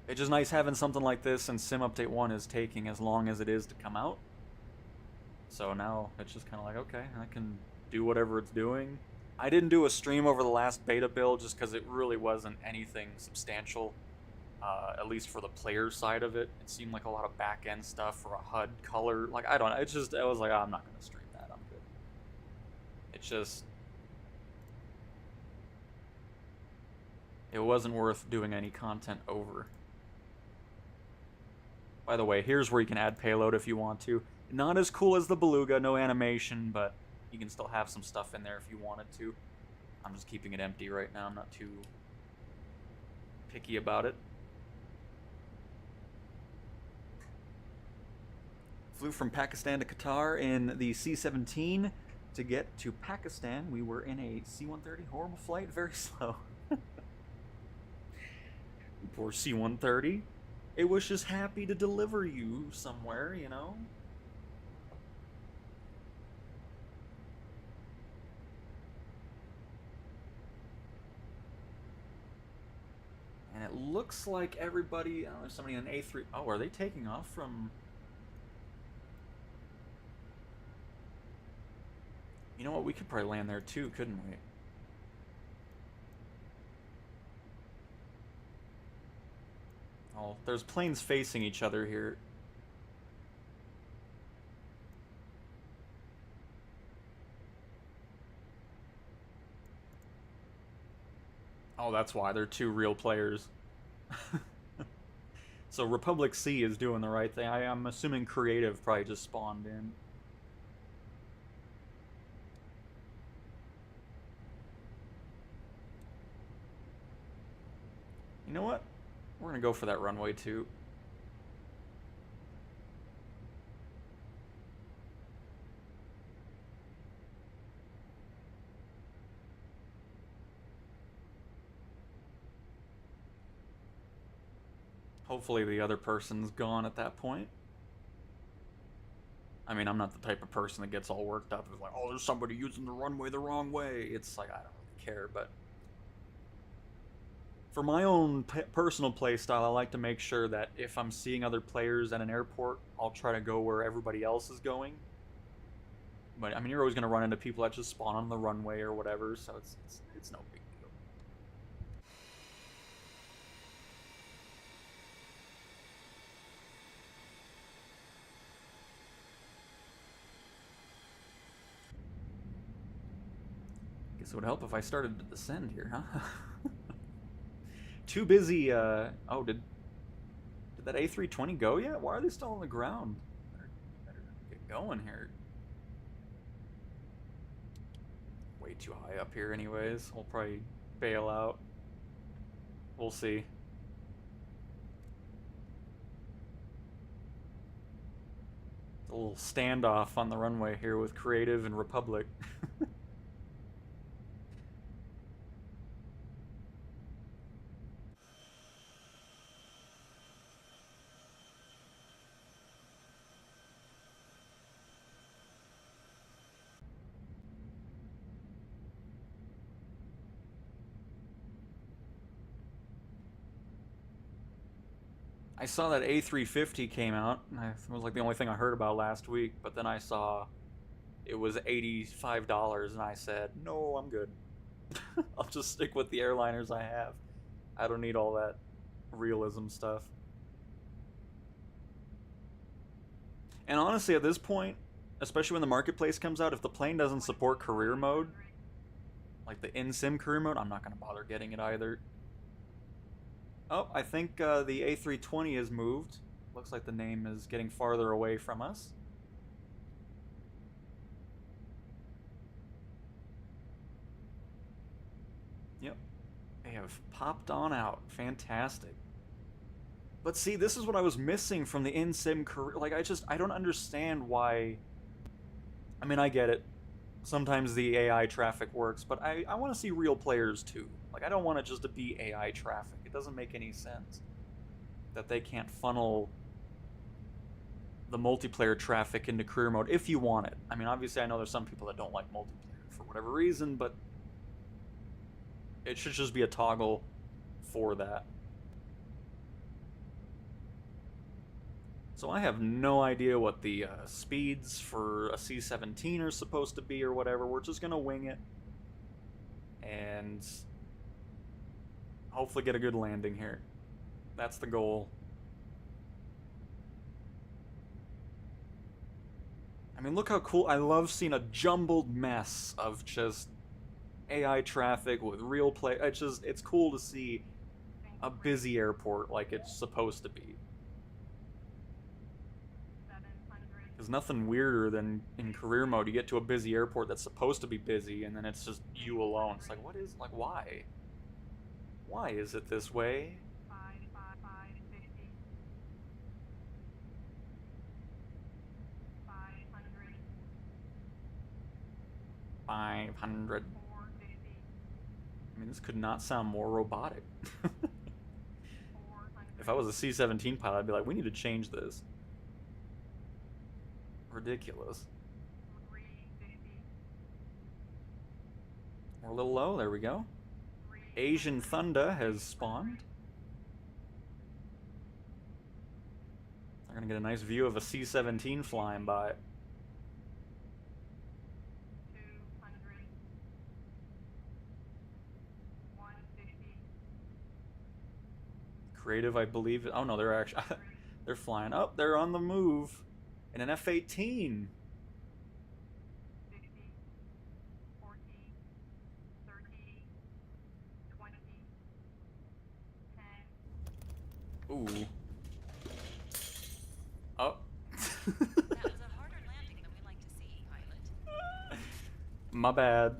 it's just nice having something like this, and Sim Update 1 is taking as long as it is to come out. So now it's just kind of like, okay, I can do whatever it's doing. I didn't do a stream over the last beta build just because it really wasn't anything substantial, at least for the player side of it. It seemed like a lot of back-end stuff or a HUD color. Like, I don't know. It's just, I was like, oh, I'm not going to stream that. I'm good. It's just, it wasn't worth doing any content over. By the way, here's where you can add payload if you want to. Not as cool as the Beluga, no animation, but you can still have some stuff in there if you wanted to. I'm just keeping it empty right now. I'm not too picky about it. Flew from Pakistan to Qatar in the C-17. To get to Pakistan, we were in a C-130. Horrible flight, very slow. Poor C-130. It was just happy to deliver you somewhere, you know? And it looks like everybody... Oh, there's somebody in an A3... Oh, are they taking off from... You know what? We could probably land there too, couldn't we? Oh, there's planes facing each other here. Oh, that's why. They're two real players. So Republic C is doing the right thing. I'm assuming Creative probably just spawned in. You know what? We're gonna go for that runway too. Hopefully the other person's gone at that point. I mean, I'm not the type of person that gets all worked up. It's like, oh, there's somebody using the runway the wrong way. It's like, I don't really care, but... For my own personal playstyle, I like to make sure that if I'm seeing other players at an airport, I'll try to go where everybody else is going. But, I mean, you're always going to run into people that just spawn on the runway or whatever, so it's no big deal. Guess it would help if I started to descend here, huh? Too busy, oh, did that A320 go yet? Why are they still on the ground? Better get going here. Way too high up here anyways. We'll probably bail out. We'll see. It's a little standoff on the runway here with Creative and Republic. I saw that A350 came out, and it was like the only thing I heard about last week, but then I saw it was $85, and I said, no, I'm good. I'll just stick with the airliners I have. I don't need all that realism stuff. And honestly, at this point, especially when the marketplace comes out, if the plane doesn't support career mode, like the in-sim career mode, I'm not going to bother getting it either. Oh, I think the A320 has moved. Looks like the name is getting farther away from us. Yep. They have popped on out. Fantastic. But see, this is what I was missing from the in-sim career. Like, I don't understand why... I mean, I get it. Sometimes the AI traffic works, but I want to see real players too. Like, I don't want it just to be AI traffic. It doesn't make any sense that they can't funnel the multiplayer traffic into career mode if you want it. I mean, obviously, I know there's some people that don't like multiplayer for whatever reason, but it should just be a toggle for that. So I have no idea what the speeds for a C-17 are supposed to be or whatever. We're just going to wing it. And hopefully get a good landing here. That's the goal. I mean, look how cool. I love seeing a jumbled mess of just AI traffic with real play. It's cool to see a busy airport like it's supposed to be. There's nothing weirder than in career mode, you get to a busy airport that's supposed to be busy, and then it's just you alone. It's like, what is, like, why? Why is it this way? 500. I mean, this could not sound more robotic. If I was a C-17 pilot, I'd be like, we need to change this. Ridiculous. We're a little low, there we go. Asian Thunder has spawned. They're gonna get a nice view of a C-17 flying by. Creative, I believe. Oh no, they're actually they're flying up. They're on the move in an F-18. 50, 40, 30, 20, 10. Ooh. Oh. That was a harder landing than we like to see, pilot. My bad.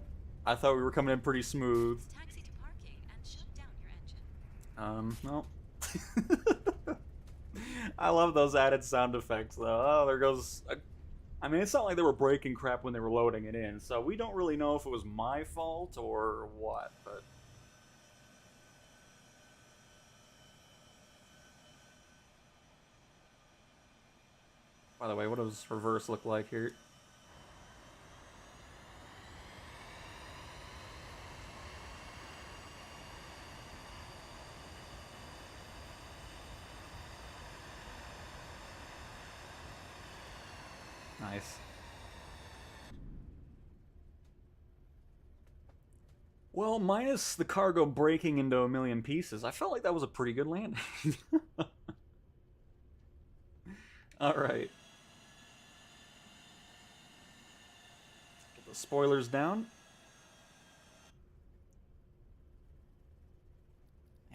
I thought we were coming in pretty smooth. Taxi to parking and shut down your engine. No. I love those added sound effects, though. Oh, there goes... I mean, it's not like they were breaking crap when they were loading it in, so we don't really know if it was my fault or what, but... By the way, what does reverse look like here? Nice. Well, minus the cargo breaking into a million pieces, I felt like that was a pretty good landing. Alright. Get the spoilers down.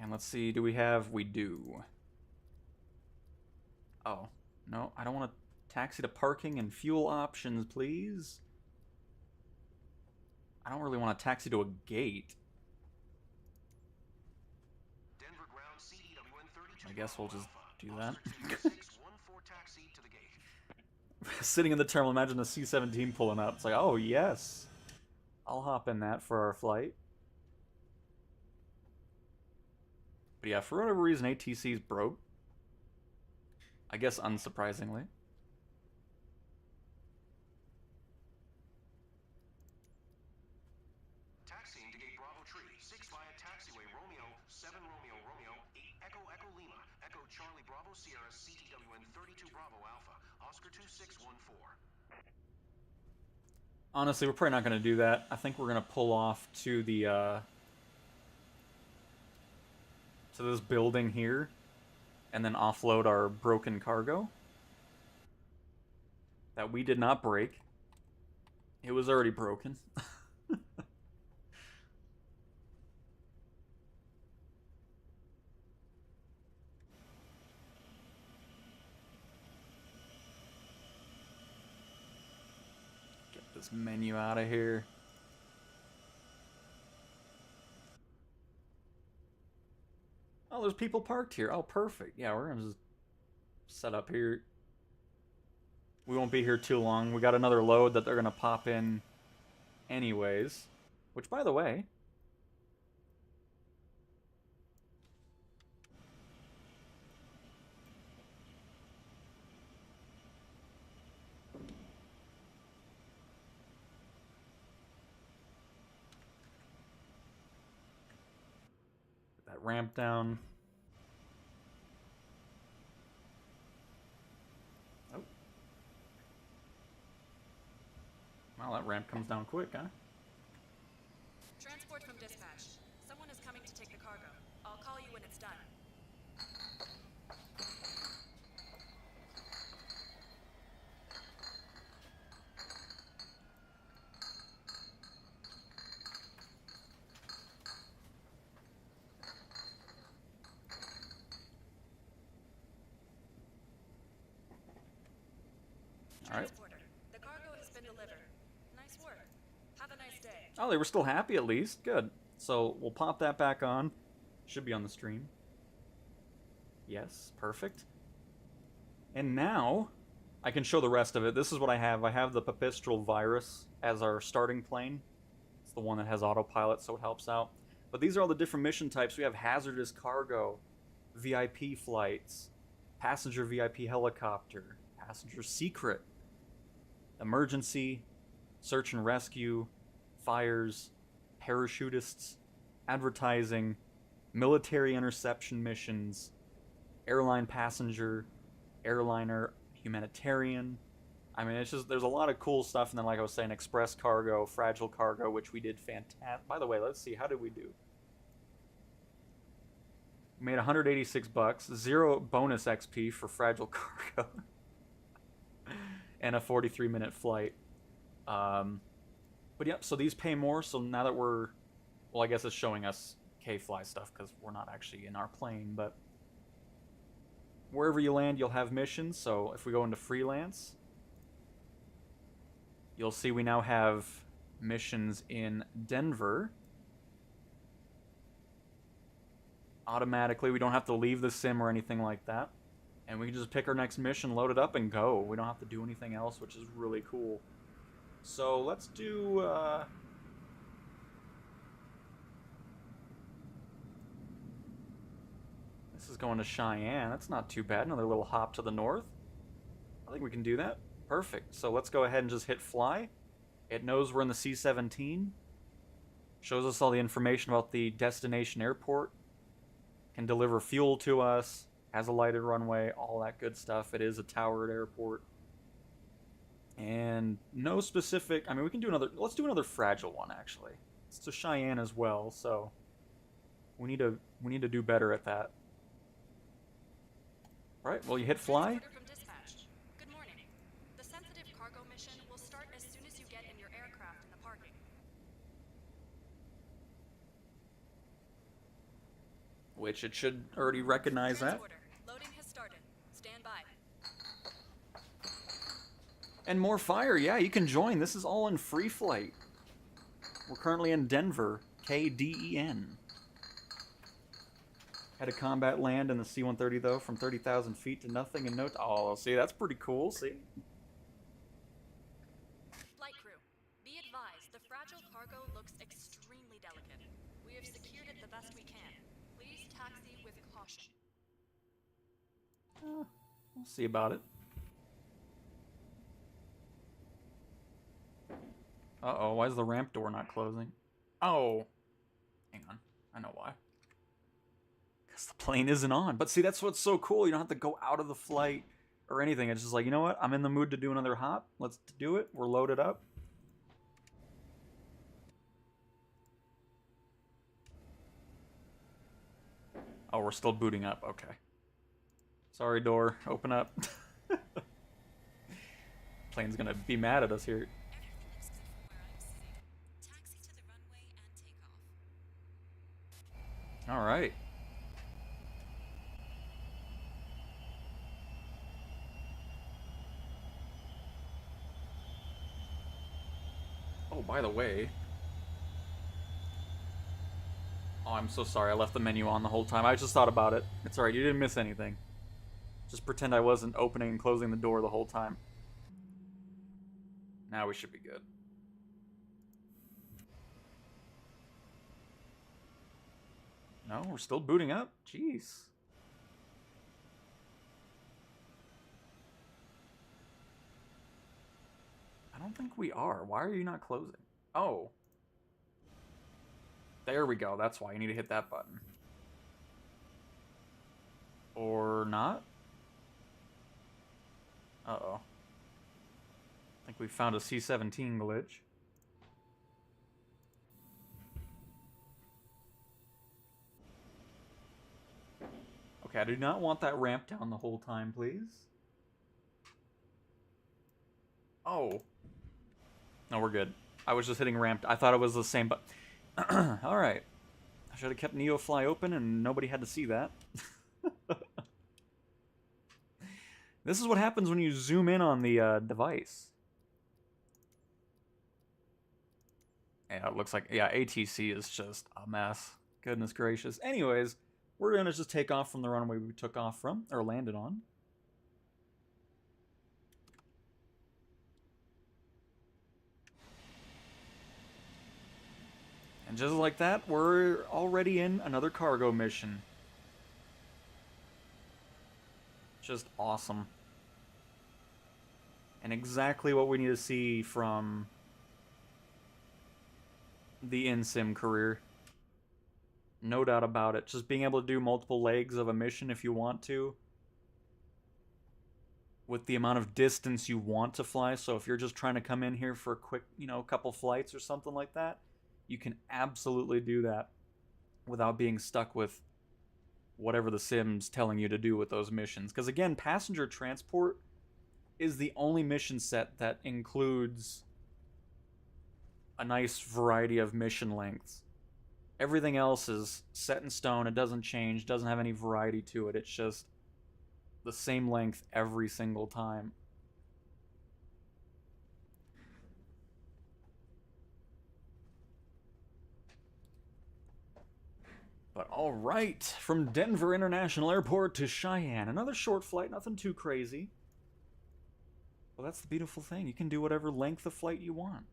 And let's see, do we have... We do. Oh. No, I don't want to... Taxi to parking and fuel options, please. I don't really want to taxi to a gate. Denver ground CEWN 32 I guess we'll just do that. 614 taxi to the gate. Sitting in the terminal, imagine a C-17 pulling up. It's like, oh yes, I'll hop in that for our flight. But yeah, for whatever reason, ATC's broke. I guess unsurprisingly. Taxiing to gate Bravo Tree, 6 via taxiway Romeo, 7 Romeo Romeo, 8 Echo Echo Lima, Echo Charlie Bravo Sierra CTWN 32 Bravo Alpha, Oscar 2614. Honestly, we're probably not going to do that. I think we're going to pull off to the, to this building here, and then offload our broken cargo. That we did not break. It was already broken. Get this menu out of here. Oh, there's people parked here. Oh, perfect. Yeah, we're gonna just set up here. We won't be here too long. We got another load that they're gonna pop in anyways. Which, by the way, put that ramp down. Oh. Wow, that ramp comes down quick, huh? Transport from dispatch. Someone is coming to take the cargo. I'll call you when it's done. Alright. Transporter, the cargo has been delivered. Nice work. Have a nice day. Oh, they were still happy at least. Good. So we'll pop that back on. Should be on the stream. Yes, perfect. And now I can show the rest of it. This is what I have. I have the Papistral Virus as our starting plane. It's the one that has autopilot, so it helps out. But these are all the different mission types. We have hazardous cargo, VIP flights, passenger VIP helicopter, passenger secret, emergency, search and rescue, fires, parachutists, advertising, military interception missions, airline passenger, airliner, humanitarian. I mean, it's just, there's a lot of cool stuff. And then, like I was saying, express cargo, fragile cargo, which we did fantastic. By the way, let's see, how did we do? We made 186 bucks, 0 bonus XP for fragile cargo, and a 43-minute flight. But yep, so these pay more. So now that we're, well, I guess it's showing us K-Fly stuff because we're not actually in our plane, but wherever you land, you'll have missions. So if we go into freelance, you'll see we now have missions in Denver. Automatically, we don't have to leave the sim or anything like that. And we can just pick our next mission, load it up, and go. We don't have to do anything else, which is really cool. So let's do... This is going to Cheyenne. That's not too bad. Another little hop to the north. I think we can do that. Perfect. So let's go ahead and just hit fly. It knows we're in the C-17. Shows us all the information about the destination airport. Can deliver fuel to us. Has a lighted runway. All that good stuff. It is a towered airport. And no specific... I mean, we can do another... Let's do another fragile one, actually. It's to Cheyenne as well, so... We need to do better at that. Alright, well, you hit fly. Transporter from dispatch. Good morning. The sensitive cargo mission will start as soon as you get in your aircraft in the parking. Which it should already recognize that. Transporter, loading has started. Stand by. And more fire, yeah, you can join. This is all in free flight. We're currently in Denver, KDEN. Had a combat land in the C-130, though, from 30,000 feet to nothing in no time. Oh, see, that's pretty cool, see? Flight crew, be advised, the fragile cargo looks extremely delicate. We have secured it the best we can. Please taxi with caution. We'll see about it. Uh-oh, why is the ramp door not closing? Oh. Hang on. I know why. Because the plane isn't on. But see, that's what's so cool. You don't have to go out of the flight or anything. It's just like, you know what? I'm in the mood to do another hop. Let's do it. We're loaded up. Oh, we're still booting up. Okay. Sorry, door. Open up. Plane's gonna be mad at us here. All right. Oh, by the way. Oh, I'm so sorry. I left the menu on the whole time. I just thought about it. It's alright. You didn't miss anything. Just pretend I wasn't opening and closing the door the whole time. Now we should be good. No, we're still booting up. Jeez. I don't think we are. Why are you not closing? Oh. There we go. That's why you need to hit that button. Or not? Uh-oh. I think we found a C-17 glitch. Okay, I do not want that ramp down the whole time, please. Oh. No, we're good. I was just hitting ramp. I thought it was the same, but... Alright. I should have kept NeoFly open and nobody had to see that. This is what happens when you zoom in on the device. Yeah, it looks like... Yeah, ATC is just a mess. Goodness gracious. Anyways, we're going to just take off from the runway we took off from, or landed on. And just like that, we're already in another cargo mission. Just awesome. And exactly what we need to see from the in-sim career. No doubt about it. Just being able to do multiple legs of a mission if you want to. With the amount of distance you want to fly. So if you're just trying to come in here for a quick, couple flights or something like that, you can absolutely do that without being stuck with whatever the sim's telling you to do with those missions. Because again, passenger transport is the only mission set that includes a nice variety of mission lengths. Everything else is set in stone. It doesn't change, doesn't have any variety to it. It's just the same length every single time. But alright, from Denver International Airport to Cheyenne. Another short flight, nothing too crazy. Well, that's the beautiful thing. You can do whatever length of flight you want.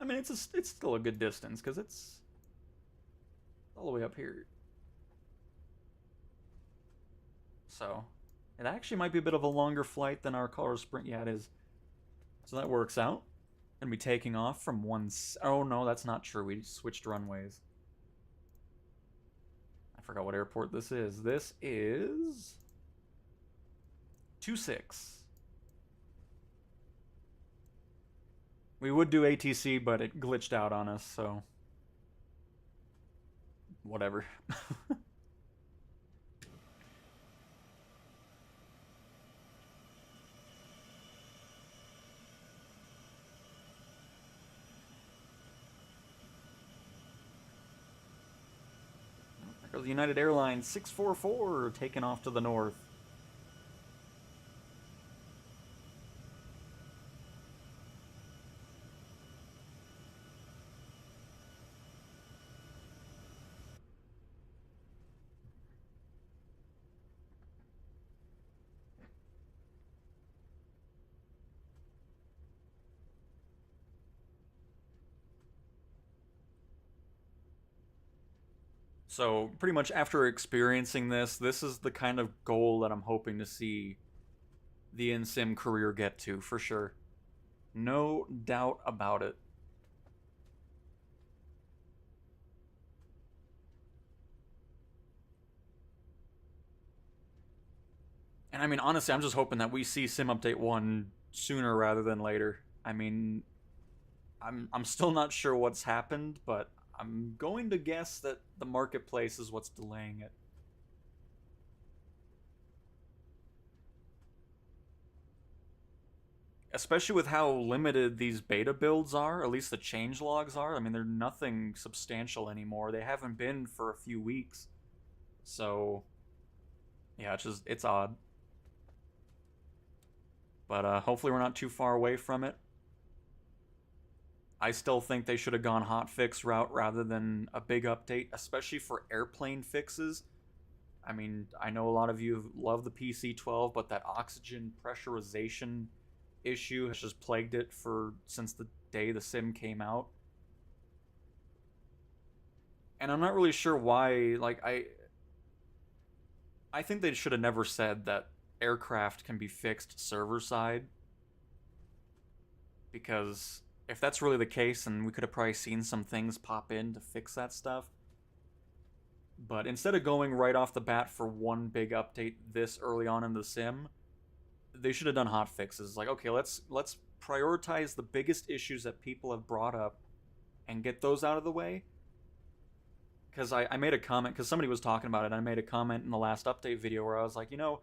I mean, it's still a good distance, because it's all the way up here. So, it actually might be a bit of a longer flight than our Colorado Sprint. Yeah, it is. So that works out. Gonna be taking off from oh no, that's not true. We switched runways. I forgot what airport this is. This is 26. We would do ATC, but it glitched out on us, so whatever. There goes United Airlines 644 taking off to the north. So, pretty much after experiencing this is the kind of goal that I'm hoping to see the in-sim career get to, for sure. No doubt about it. And I mean, honestly, I'm just hoping that we see Sim Update 1 sooner rather than later. I mean, I'm still not sure what's happened, but I'm going to guess that the marketplace is what's delaying it. Especially with how limited these beta builds are, at least the changelogs are. I mean, they're nothing substantial anymore. They haven't been for a few weeks. So, yeah, it's odd. But hopefully we're not too far away from it. I still think they should have gone hotfix route rather than a big update, especially for airplane fixes. I mean, I know a lot of you love the PC-12, but that oxygen pressurization issue has just plagued it since the day the sim came out. And I'm not really sure why, like, I think they should have never said that aircraft can be fixed server side, because if that's really the case, then we could have probably seen some things pop in to fix that stuff. But instead of going right off the bat for one big update this early on in the sim, they should have done hot fixes. Like, okay, let's prioritize the biggest issues that people have brought up and get those out of the way. Because I made a comment, because somebody was talking about it, and I made a comment in the last update video where I was like, you know,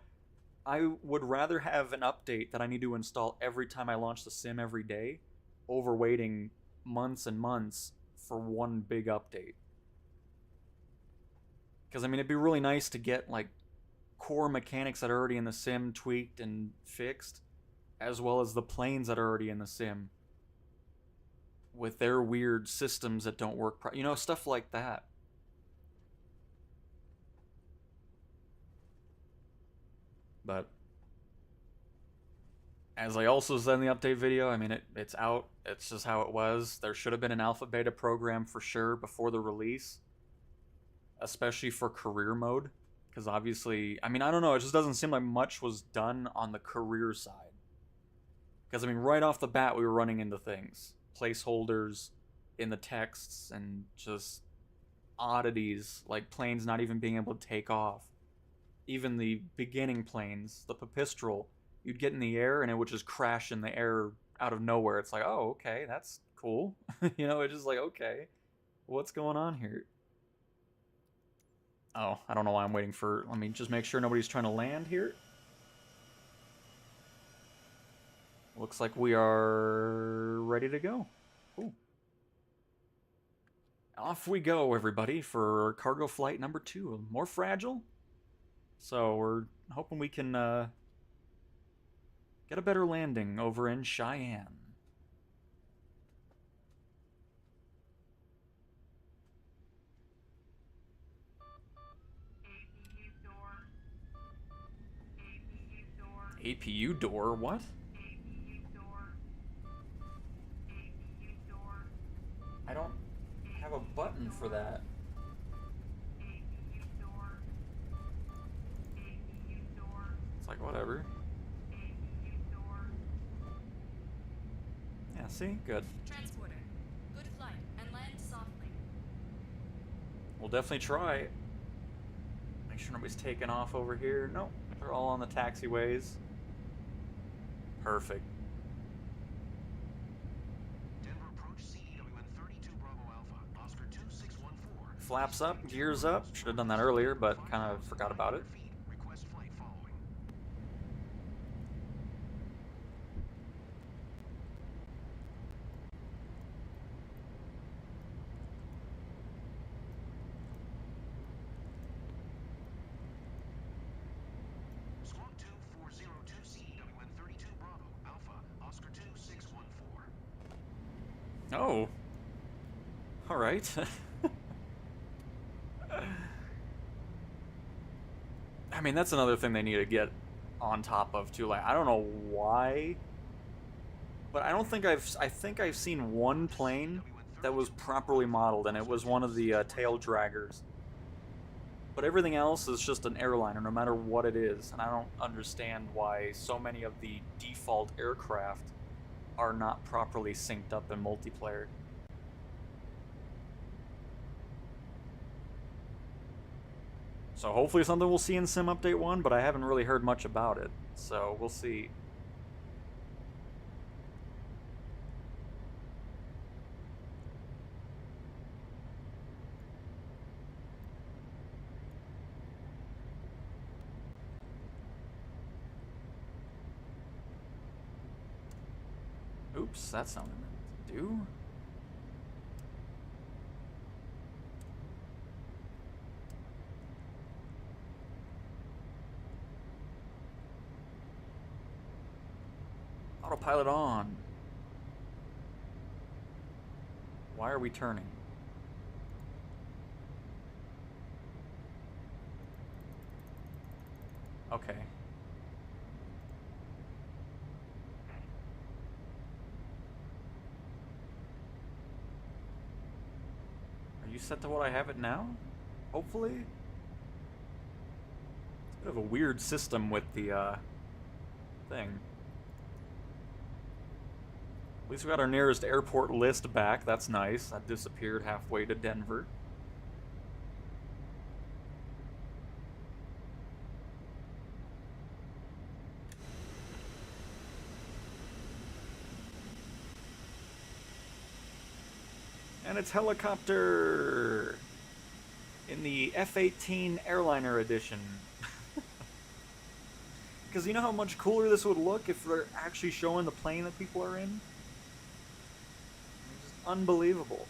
I would rather have an update that I need to install every time I launch the sim every day over waiting months and months for one big update. Because, I mean, it'd be really nice to get, like, core mechanics that are already in the sim tweaked and fixed, as well as the planes that are already in the sim with their weird systems that don't work, you know, stuff like that. But as I also said in the update video, I mean, it's out. It's just how it was. There should have been an alpha beta program for sure before the release, especially for career mode. Because obviously, I mean, I don't know, it just doesn't seem like much was done on the career side. Because, I mean, right off the bat, we were running into things. Placeholders in the texts and just oddities, like planes not even being able to take off. Even the beginning planes, the Pipistrel, you'd get in the air and it would just crash in the air out of nowhere. It's like, oh, okay, that's cool. You know, it's just like, okay, what's going on here? Oh, I don't know why I'm waiting for... Let me just make sure nobody's trying to land here. Looks like we are ready to go. Cool. Off we go, everybody, for cargo flight number 2. More fragile. So we're hoping we can get a better landing over in Cheyenne. APU door? What? I don't have a button for that. It's like, whatever. Yeah, see? Good. Transporter, good flight and land softly. We'll definitely try. Make sure nobody's taking off over here. Nope, they're all on the taxiways. Perfect. Denver approach CDWN 32 Bravo Alpha, Oscar 2614. Flaps up, gears up. Should have done that earlier, but kind of forgot about it. Request flight following. Squawk 2402 CDWN 32 Bravo Alpha, Oscar 2614. Oh. Alright. I mean, that's another thing they need to get on top of, too. Like, I don't know why, but I think I've seen one plane that was properly modeled, and it was one of the tail draggers. But everything else is just an airliner, no matter what it is, and I don't understand why so many of the default aircraft are not properly synced up in multiplayer. So hopefully something we'll see in Sim Update 1, but I haven't really heard much about it. So we'll see. Oops, that's not what I meant to do. Autopilot on. Why are we turning? Okay. Are you set to what I have it now? Hopefully? It's a bit of a weird system with the, thing. At least we got our nearest airport list back. That's nice. That disappeared halfway to Denver. And it's helicopter in the F-18 airliner edition. Because you know how much cooler this would look if they're actually showing the plane that people are in? It's just unbelievable.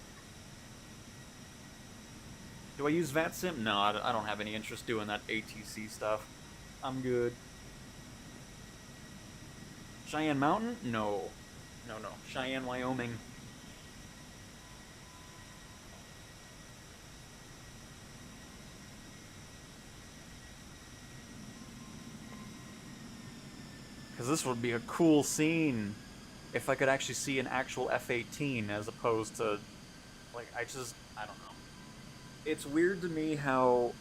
Do I use VATSIM? No, I don't have any interest doing that ATC stuff. I'm good. Cheyenne Mountain? No. No. Cheyenne, Wyoming. Because this would be a cool scene if I could actually see an actual F-18 as opposed to, like, I don't know. It's weird to me how...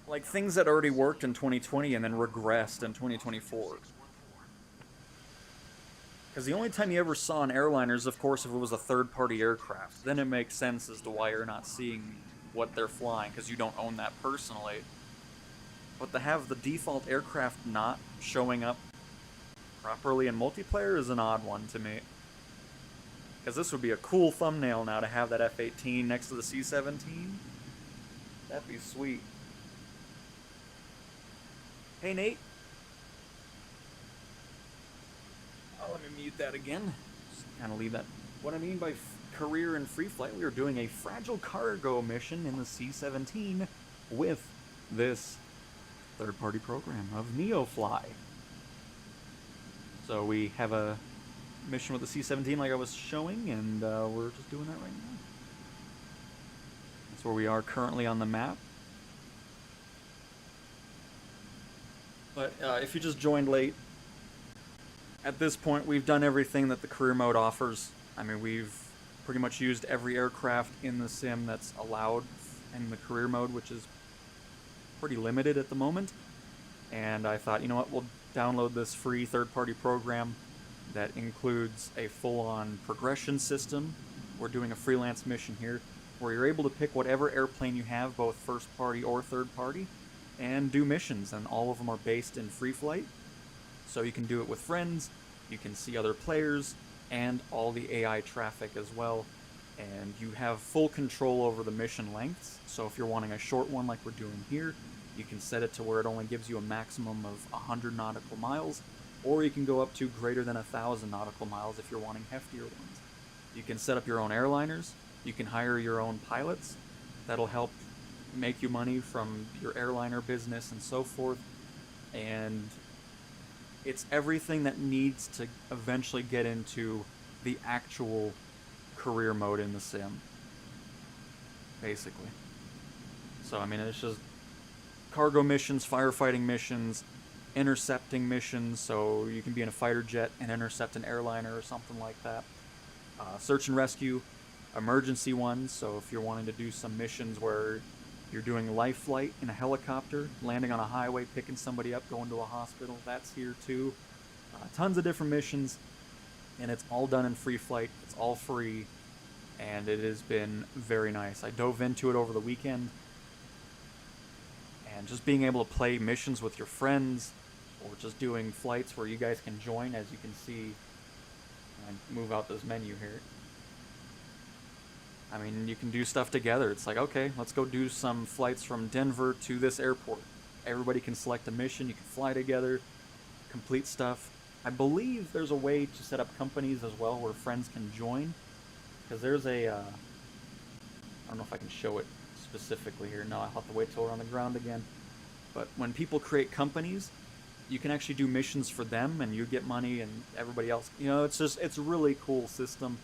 like, things that already worked in 2020 and then regressed in 2024. Because the only time you ever saw an airliner is, of course, if it was a third-party aircraft. Then it makes sense as to why you're not seeing what they're flying, because you don't own that personally. But to have the default aircraft not showing up properly in multiplayer is an odd one to me. Because this would be a cool thumbnail now to have that F-18 next to the C-17. That'd be sweet. Hey, Nate. Oh, let me mute that again. Just kind of leave that. What I mean by career and free flight, we are doing a fragile cargo mission in the C-17 with this third-party program of NeoFly. So we have a mission with the C-17 like I was showing, and we're just doing that right now. That's where we are currently on the map. But if you just joined late, at this point we've done everything that the career mode offers. I mean, we've pretty much used every aircraft in the sim that's allowed in the career mode, which is pretty limited at the moment. And I thought, you know what, we'll download this free third-party program that includes a full-on progression system. We're doing a freelance mission here where you're able to pick whatever airplane you have, both first-party or third-party, and do missions, and all of them are based in free flight. So you can do it with friends, you can see other players, and all the AI traffic as well. And you have full control over the mission lengths. So if you're wanting a short one like we're doing here, you can set it to where it only gives you a maximum of 100 nautical miles, or you can go up to greater than 1,000 nautical miles if you're wanting heftier ones. You can set up your own airliners, you can hire your own pilots, that'll help make you money from your airliner business and so forth. And it's everything that needs to eventually get into the actual career mode in the sim, basically. So I mean, it's just cargo missions, firefighting missions, intercepting missions, so you can be in a fighter jet and intercept an airliner or something like that. Search and rescue, emergency ones, so if you're wanting to do some missions where you're doing life flight in a helicopter, landing on a highway, picking somebody up, going to a hospital, that's here too. Tons of different missions, and it's all done in free flight. It's all free. and it has been very nice. I dove into it over the weekend, and just being able to play missions with your friends, or just doing flights where you guys can join, as you can see. I move out this menu here. I mean, you can do stuff together. It's like, okay, let's go do some flights from Denver to this airport. Everybody can select a mission, you can fly together, complete stuff. I believe there's a way to set up companies as well where friends can join. Because there's a, I don't know if I can show it specifically here. No, I'll have to wait till we're on the ground again. But when people create companies, you can actually do missions for them, and you get money, and everybody else. You know, it's a really cool system.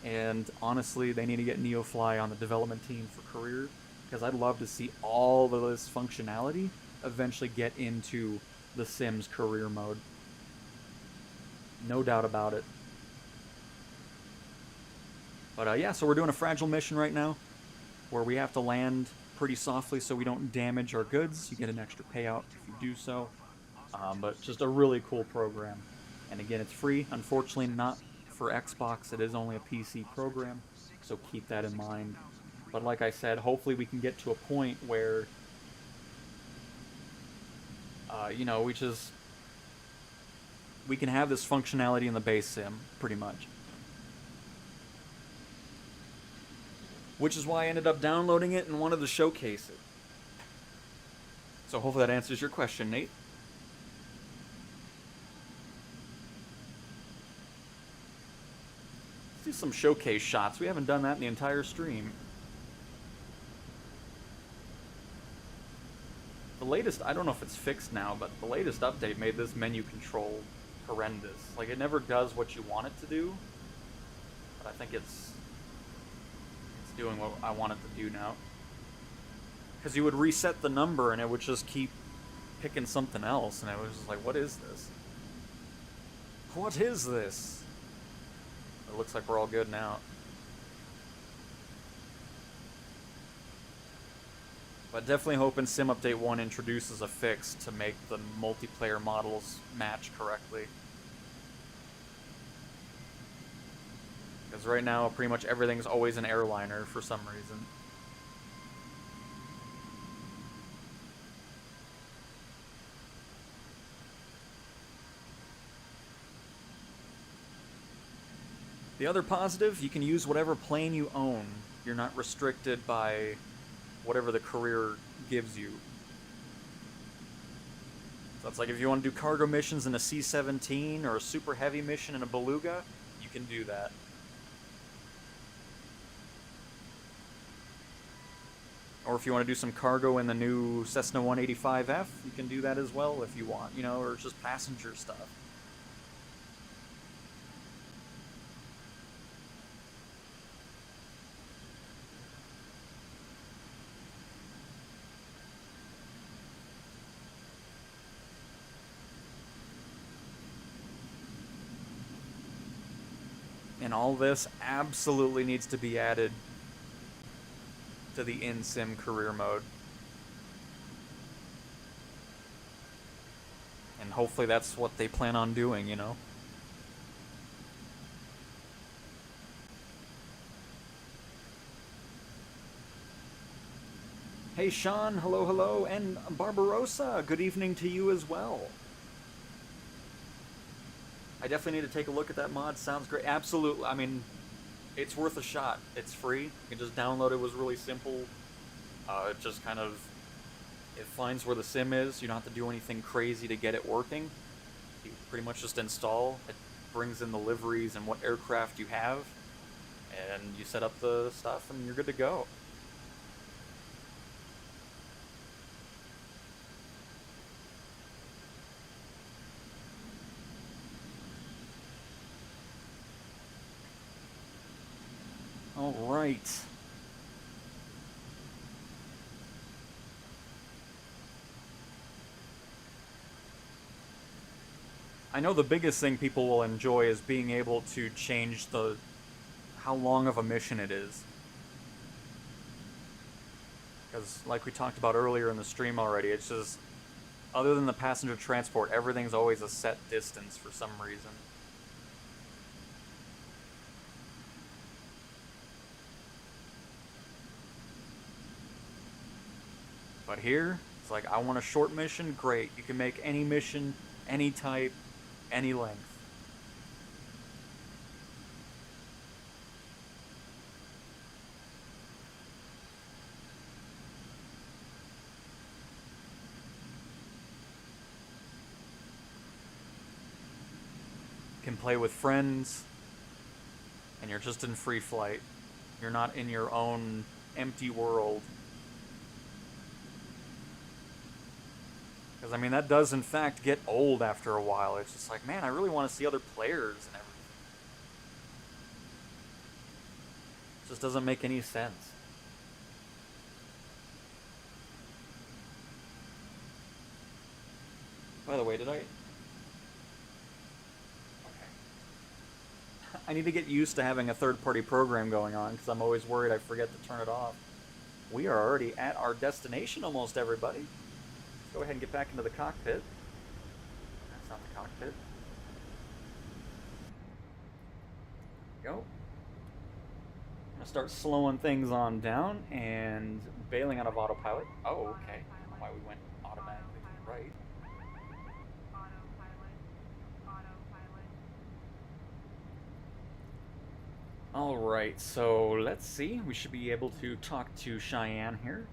And honestly, they need to get NeoFly on the development team for career, because I'd love to see all of this functionality eventually get into the Sims career mode. No doubt about it. But yeah, so we're doing a fragile mission right now, where we have to land pretty softly so we don't damage our goods. You get an extra payout if you do so. But just a really cool program. And again, it's free. Unfortunately, not for Xbox. It is only a PC program, so keep that in mind. But like I said, hopefully we can get to a point where, you know, we can have this functionality in the base sim, pretty much. Which is why I ended up downloading it and wanted to showcase it. So hopefully that answers your question, Nate. Let's do some showcase shots. We haven't done that in the entire stream. The latest, I don't know if it's fixed now, but the latest update made this menu control horrendous. Like, it never does what you want it to do, but I think it's doing what I want it to do now. Because you would reset the number and it would just keep picking something else, and I was just like, what is this? What is this? It looks like we're all good now. But definitely hoping Sim Update 1 introduces a fix to make the multiplayer models match correctly. Because right now, pretty much everything's always an airliner for some reason. The other positive, you can use whatever plane you own. You're not restricted by whatever the career gives you. So it's like if you want to do cargo missions in a C-17 or a super heavy mission in a Beluga, you can do that. Or if you want to do some cargo in the new Cessna 185F, you can do that as well if you want, you know, or just passenger stuff. And all this absolutely needs to be added to the in-sim career mode. And hopefully that's what they plan on doing, you know? Hey Sean, hello, hello, and Barbarossa, good evening to you as well. I definitely need to take a look at that mod. Sounds great. Absolutely. I mean, it's worth a shot. It's free. You can just download it. It was really simple. It just kind of, it finds where the sim is. You don't have to do anything crazy to get it working. You pretty much just install. It brings in the liveries and what aircraft you have, and you set up the stuff, and you're good to go. All right. I know the biggest thing people will enjoy is being able to change how long of a mission it is. Because like we talked about earlier in the stream already, it's just, other than the passenger transport, everything's always a set distance for some reason. But here, it's like, I want a short mission, great. You can make any mission, any type, any length. Can play with friends, and you're just in free flight. You're not in your own empty world. Because, I mean, that does, in fact, get old after a while. It's just like, man, I really want to see other players and everything. It just doesn't make any sense. By the way, did I... I need to get used to having a third-party program going on, because I'm always worried I forget to turn it off. We are already at our destination almost, everybody. Let's go ahead and get back into the cockpit. That's not the cockpit. There we go. I'm going to start slowing things on down and bailing out of autopilot. Oh, okay. I don't know why we went automatically right. Alright, so let's see. We should be able to talk to Cheyenne here.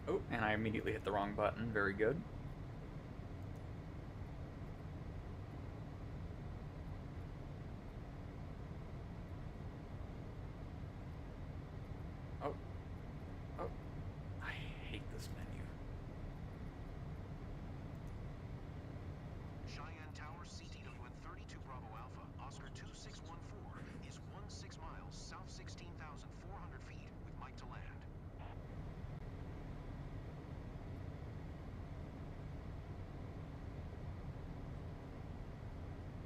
Oh, and I immediately hit the wrong button. Very good. Oh. Oh. I hate this menu. Cheyenne Tower, CTWN 32 Bravo Alpha, Oscar 2614 is 16 miles south 16,400 feet with Mike to land.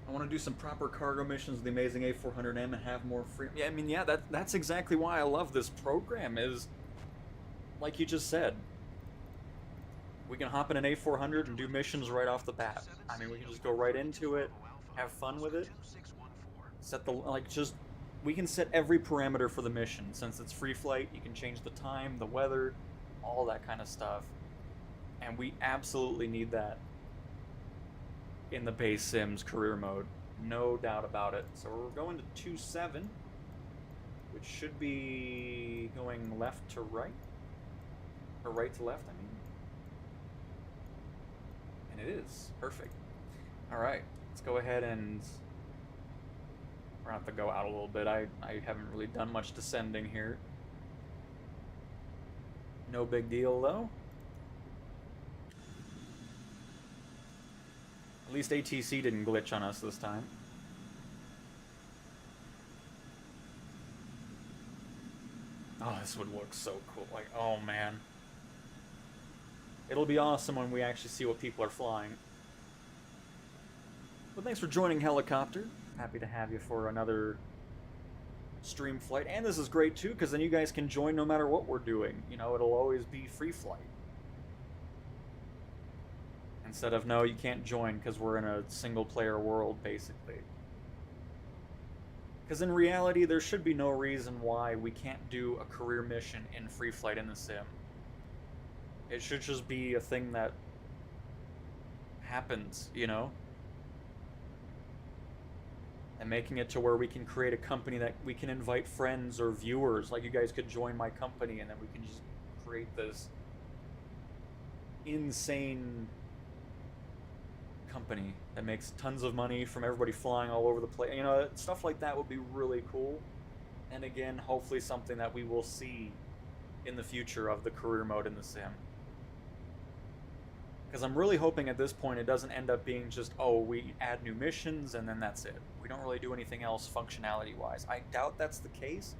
I want to do some proper cargo missions with the amazing A400M and have more free... Yeah, I mean, yeah, that's exactly why I love this program, is, like you just said, we can hop in an A400 and do missions right off the bat. I mean, we can just go right into it, have fun with it, set the, like, just, we can set every parameter for the mission. Since it's free flight, you can change the time, the weather, all that kind of stuff. And we absolutely need that in the base Sims career mode. No doubt about it. So we're going to 2-7, which should be going left to right. Or right to left, I mean. And it is. Perfect. Alright, let's go ahead and... We're going to have to go out a little bit. I haven't really done much descending here. No big deal, though. At least ATC didn't glitch on us this time. Oh, this would look so cool. Like, oh man. It'll be awesome when we actually see what people are flying. But thanks for joining Helicopter. Happy to have you for another stream flight. And this is great too, because then you guys can join no matter what we're doing. You know, it'll always be free flight. Instead of, no, you can't join because we're in a single-player world, basically. Because in reality, there should be no reason why we can't do a career mission in free flight in the sim. It should just be a thing that happens, you know? And making it to where we can create a company that we can invite friends or viewers. Like, you guys could join my company and then we can just create this insane company that makes tons of money from everybody flying all over the place. You know, stuff like that would be really cool. And again, hopefully something that we will see in the future of the career mode in the sim. Because I'm really hoping at this point it doesn't end up being just, oh, we add new missions and then that's it. We don't really do anything else functionality-wise. I doubt that's the case.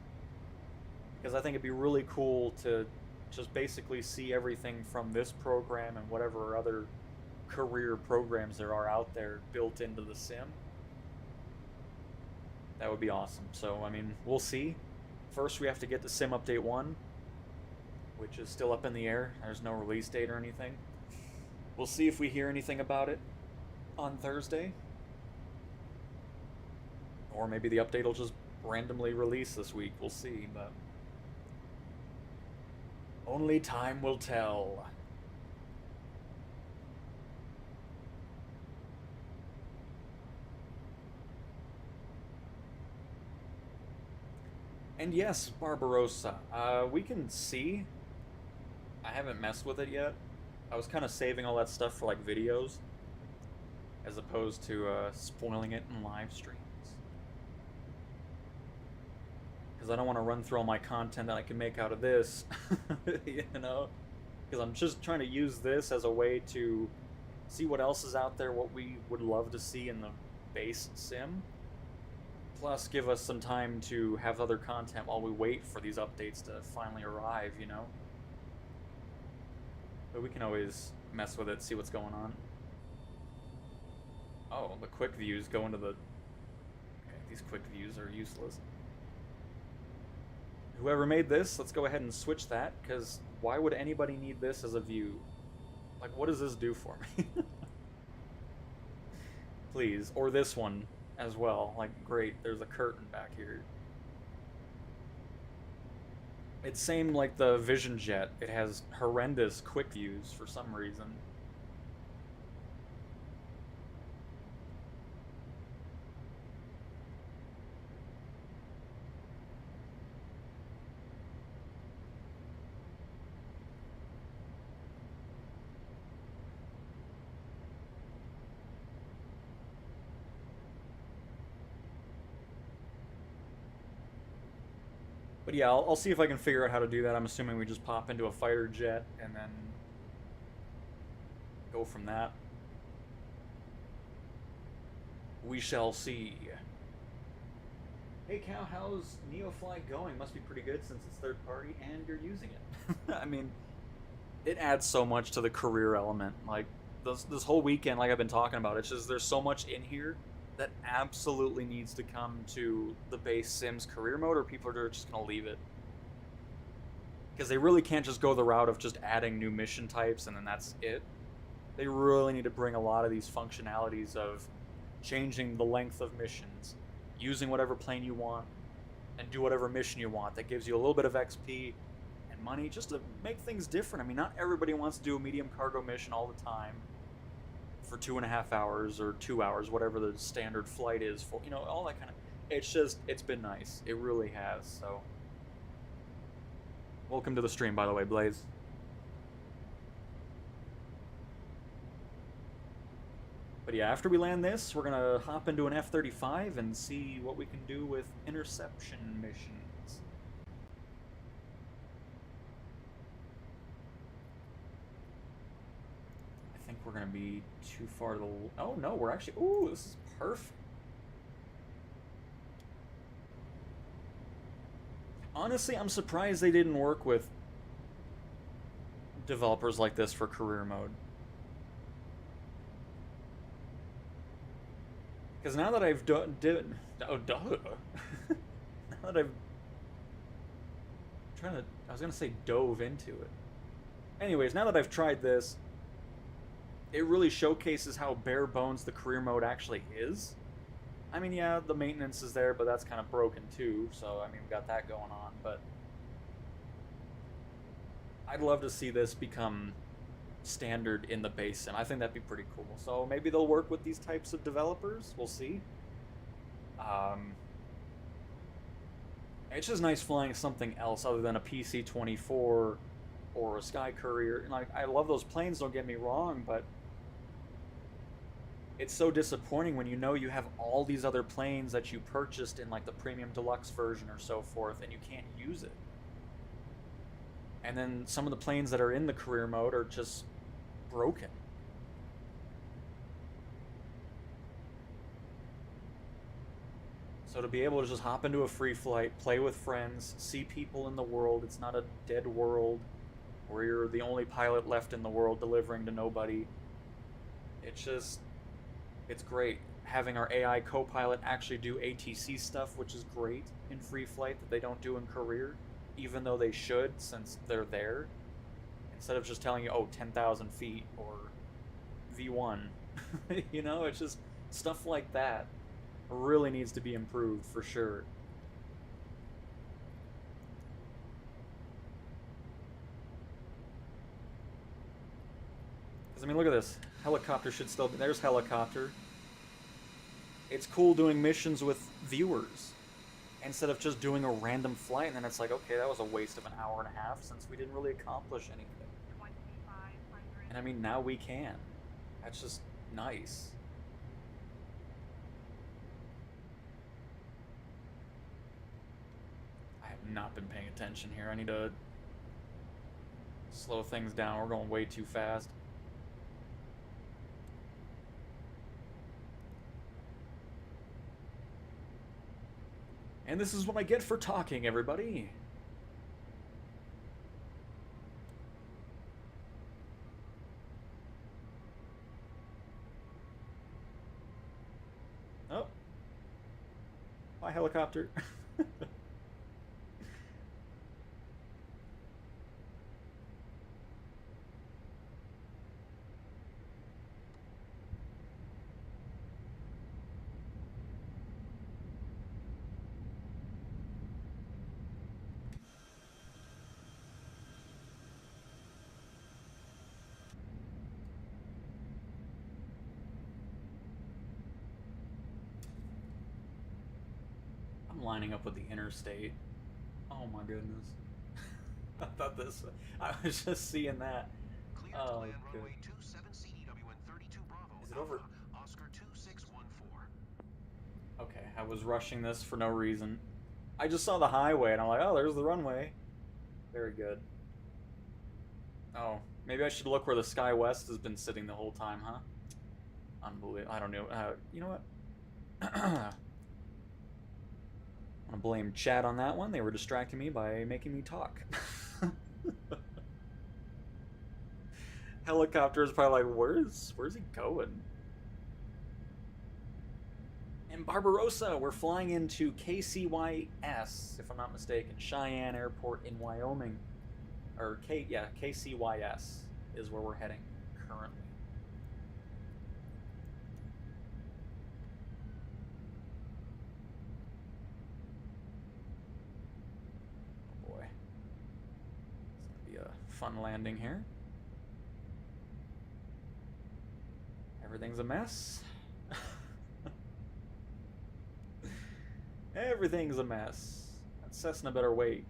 Because I think it'd be really cool to just basically see everything from this program and whatever other career programs there are out there built into the sim. That would be awesome. So, I mean, we'll see. First, we have to get to Sim Update 1, which is still up in the air. There's no release date or anything. We'll see if we hear anything about it on Thursday. Or maybe the update will just randomly release this week. We'll see, but... Only time will tell. And yes, Barbarossa. We can see. I haven't messed with it yet. I was kind of saving all that stuff for like videos, as opposed to spoiling it in live streams. Because I don't want to run through all my content that I can make out of this, you know? Because I'm just trying to use this as a way to see what else is out there, what we would love to see in the base sim. Plus, give us some time to have other content while we wait for these updates to finally arrive, you know? But we can always mess with it, see what's going on. Oh, the quick views go into the... Okay, these quick views are useless. Whoever made this, let's go ahead and switch that, because why would anybody need this as a view? Like, what does this do for me? Please. Or this one as well. Like, great, there's a curtain back here. It's same like the Vision Jet. It has horrendous quick views for some reason. But yeah, I'll see if I can figure out how to do that. I'm assuming we just pop into a fighter jet and then go from that. We shall see. Hey Cal, how's NeoFly going? Must be pretty good since it's third party and you're using it. I mean, it adds so much to the career element. Like, this whole weekend, like I've been talking about, it's just there's so much in here that absolutely needs to come to the base Sims career mode, or people are just going to leave it. Because they really can't just go the route of just adding new mission types and then that's it. They really need to bring a lot of these functionalities of changing the length of missions, using whatever plane you want, and do whatever mission you want that gives you a little bit of XP and money, just to make things different. I mean, not everybody wants to do a medium cargo mission all the time for 2.5 hours or 2 hours, whatever the standard flight is for, you know, all that kind of... It's been nice. It really has, so... Welcome to the stream, by the way, Blaze. But yeah, after we land this, we're gonna hop into an F-35 and see what we can do with interception missions. I think we're gonna be too far to the... Oh no, we're actually... Ooh, this is perfect. Honestly, I'm surprised they didn't work with developers like this for career mode. Because now that I've now that I've I was gonna say dove into it. Anyways, now that I've tried this, it really showcases how bare bones the career mode actually is. I mean, yeah, the maintenance is there, but that's kind of broken too, so I mean, we got that going on, but I'd love to see this become standard in the base sim. I think that'd be pretty cool. So maybe they'll work with these types of developers. We'll see. It's just nice flying something else other than a PC-24 or a Sky Courier. Like, I love those planes, don't get me wrong, but it's so disappointing when you know you have all these other planes that you purchased in like the premium deluxe version or so forth and you can't use it. And then some of the planes that are in the career mode are just broken. So to be able to just hop into a free flight, play with friends, see people in the world, it's not a dead world where you're the only pilot left in the world delivering to nobody. It's great. Having our AI co-pilot actually do ATC stuff, which is great in free flight that they don't do in career, even though they should since they're there. Instead of just telling you, oh, 10,000 feet or V1. You know, it's just stuff like that really needs to be improved for sure. I mean, look at this. Helicopter should still be... There's helicopter. It's cool doing missions with viewers, instead of just doing a random flight, and then it's like, okay, that was a waste of an hour and a half, since we didn't really accomplish anything. 2500. And I mean, now we can. That's just nice. I have not been paying attention here. I need to slow things down. We're going way too fast. And this is what I get for talking, everybody. Oh. Hi, helicopter. Lining up with the interstate. Oh my goodness. I thought this... I was just seeing that. Clear to Oh, land good. runway 27 CDW and 32 Bravo. Is it over? Alpha, Oscar 2614. Okay, I was rushing this for no reason. I just saw the highway and I'm like, oh, there's the runway. Very good. Oh, maybe I should look where the Sky West has been sitting the whole time, huh? Unbelievable. I don't know. You know what? I'm gonna blame chat on that one. They were distracting me by making me talk. Helicopter is probably like, where's he going? In Barbarossa, we're flying into KCYS, if I'm not mistaken, Cheyenne Airport in Wyoming. Or KCYS is where we're heading currently. Fun landing here. Everything's a mess. Everything's a mess. That Cessna better wait.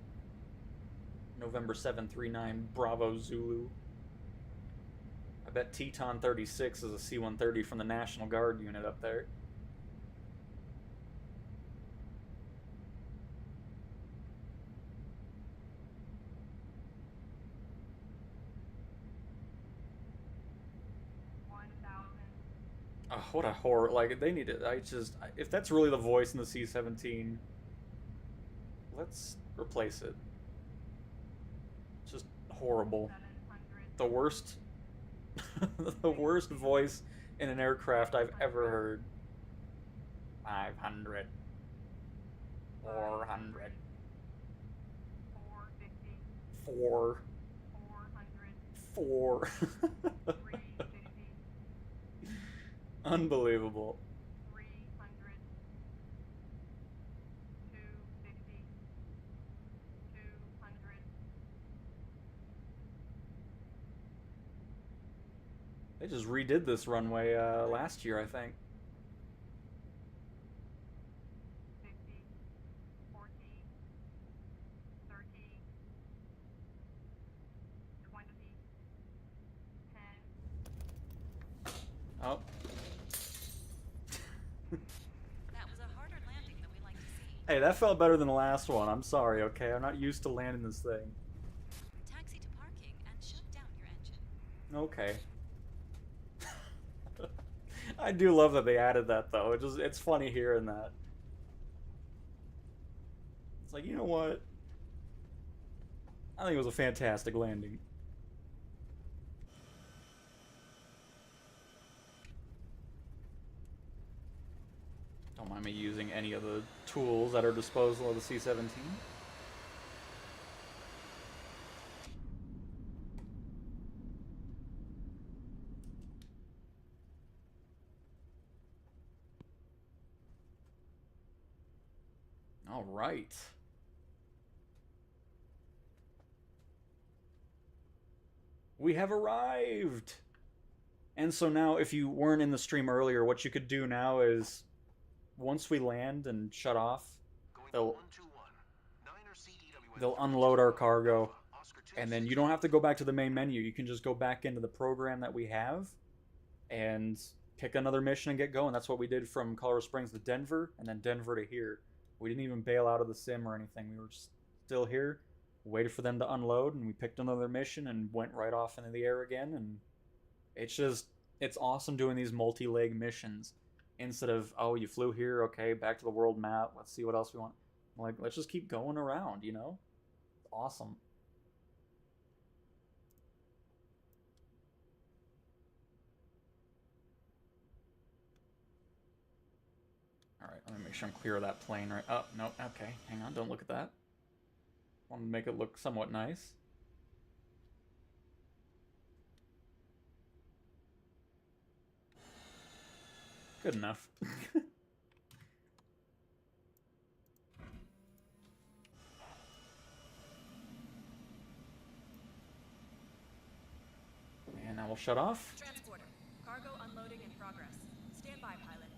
November 739 Bravo Zulu. I bet Teton 36 is a C-130 from the National Guard unit up there. Oh, what a horror. Like, they need it. If that's really the voice in the C-17, let's replace it. It's just horrible. 700. The worst, the worst voice in an aircraft I've ever heard. 500. 400. 450. 4. 400. 4. 350. Unbelievable. 300. 250. 200. They just redid this runway last year, I think. 50. 40. 30. 20. 10. Oh. That was a harder landing than we like to see. Hey, that felt better than the last one. I'm sorry, okay? I'm not used to landing this thing. Taxi to parking and shut down your engine. Okay. I do love that they added that, though. It's funny hearing that. It's like, you know what? I think it was a fantastic landing. Don't mind me using any of the tools at our disposal of the C-17. All right. We have arrived. And so now, if you weren't in the stream earlier, what you could do now is, once we land and shut off, Going to they'll 121. Niner CDWN they'll 32 unload our Bravo cargo, Alpha, Oscar and then 26 you don't have to go back to the main menu. You can just go back into the program that we have and pick another mission and get going. That's what we did from Colorado Springs to Denver, and then Denver to here. We didn't even bail out of the sim or anything. We were just still here, waited for them to unload, and we picked another mission and went right off into the air again. And it's awesome doing these multi-leg missions instead of, oh, you flew here, okay, back to the world map, let's see what else we want. Like, let's just keep going around, you know? It's awesome. Alright, let me make sure I'm clear of that plane right. Oh, no, okay, hang on, don't look at that. Want to make it look somewhat nice. Good enough. And now we'll shut off. Transporter. Cargo unloading in progress. Stand by, pilot.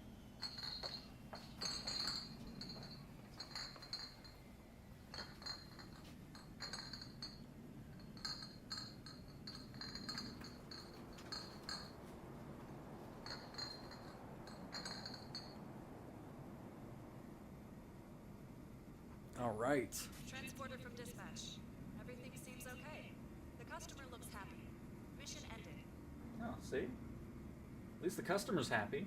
Alright. Transporter from dispatch. Everything seems okay. The customer looks happy. Mission ended. Oh, see? At least the customer's happy.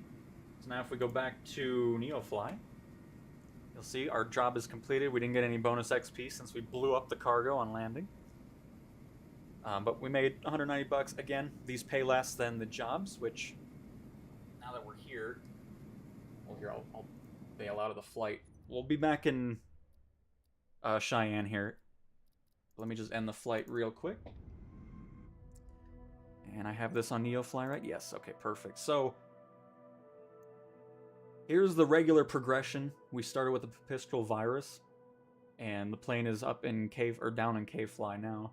So now if we go back to NeoFly, you'll see our job is completed. We didn't get any bonus XP since we blew up the cargo on landing. But we made 190 bucks. Again, these pay less than the jobs, which, now that we're here, well, here, I'll bail out of the flight. We'll be back in Cheyenne here. Let me just end the flight real quick. And I have this on NeoFly, right? Yes, okay, perfect. So, here's the regular progression. We started with the Pipistrel virus, and the plane is up in cave or down in K-Fly now.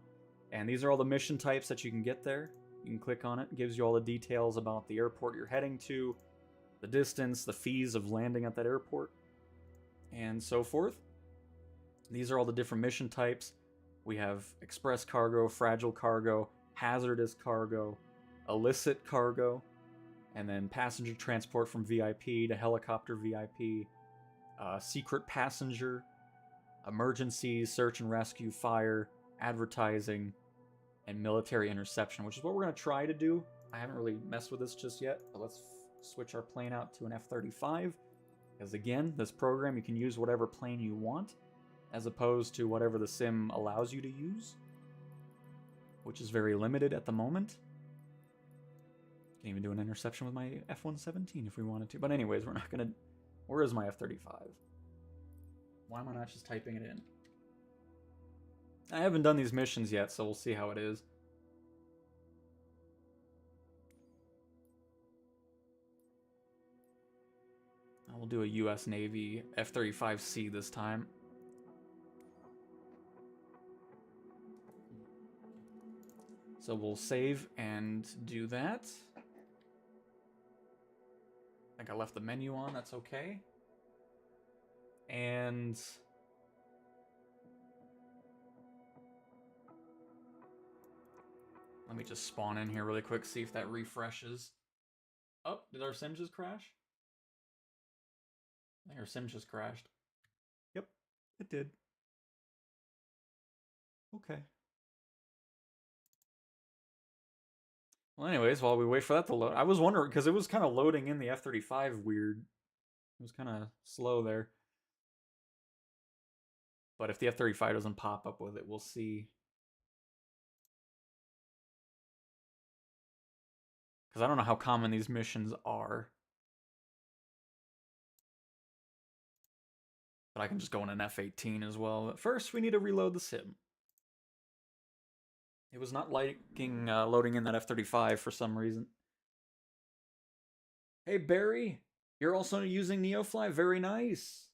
And these are all the mission types that you can get there. You can click on it. It gives you all the details about the airport you're heading to, the distance, the fees of landing at that airport, and so forth. These are all the different mission types. We have express cargo, fragile cargo, hazardous cargo, illicit cargo, and then passenger transport from VIP to helicopter VIP, secret passenger, emergencies, search and rescue, fire, advertising, and military interception, which is what we're going to try to do. I haven't really messed with this just yet, but let's switch our plane out to an F-35, because again, this program, you can use whatever plane you want, as opposed to whatever the sim allows you to use, which is very limited at the moment. Can even do an interception with my F-117 if we wanted to. But anyways, we're not going to... Where is my F-35? Why am I not just typing it in? I haven't done these missions yet, so we'll see how it is. I will do a US Navy F-35C this time. So we'll save and do that. I think I left the menu on, that's okay. And... let me just spawn in here really quick, see if that refreshes. Oh, did our sim just crash? I think our sim just crashed. Yep, it did. Okay. Well, anyways, while we wait for that to load, I was wondering, because it was kind of loading in the F-35 weird. It was kind of slow there. But if the F-35 doesn't pop up with it, we'll see. Because I don't know how common these missions are. But I can just go in an F-18 as well. But first, we need to reload the sim. It was not liking loading in that F-35 for some reason. Hey, Barry! You're also using NeoFly? Very nice!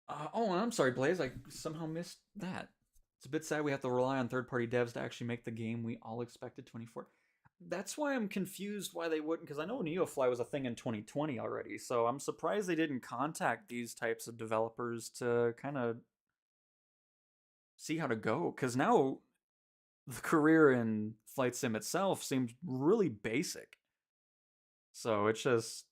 Oh, and I'm sorry, Blaze. I somehow missed that. It's a bit sad we have to rely on third-party devs to actually make the game we all expected 24. That's why I'm confused why they wouldn't, because I know NeoFly was a thing in 2020 already, so I'm surprised they didn't contact these types of developers to kind of see how to go. Because now the career in Flight Sim itself seems really basic. So it's just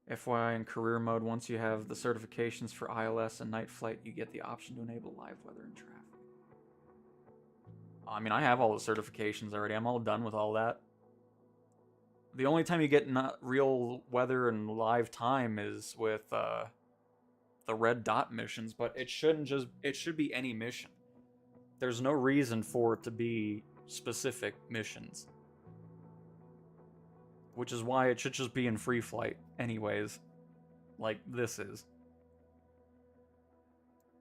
FYI, in career mode, once you have the certifications for ILS and night flight, you get the option to enable live weather and traffic. I mean, I have all the certifications already. I'm all done with all that. The only time you get not real weather and live time is with the red dot missions, but it should be any mission. There's no reason for it to be specific missions. Which is why it should just be in free flight anyways, like this is.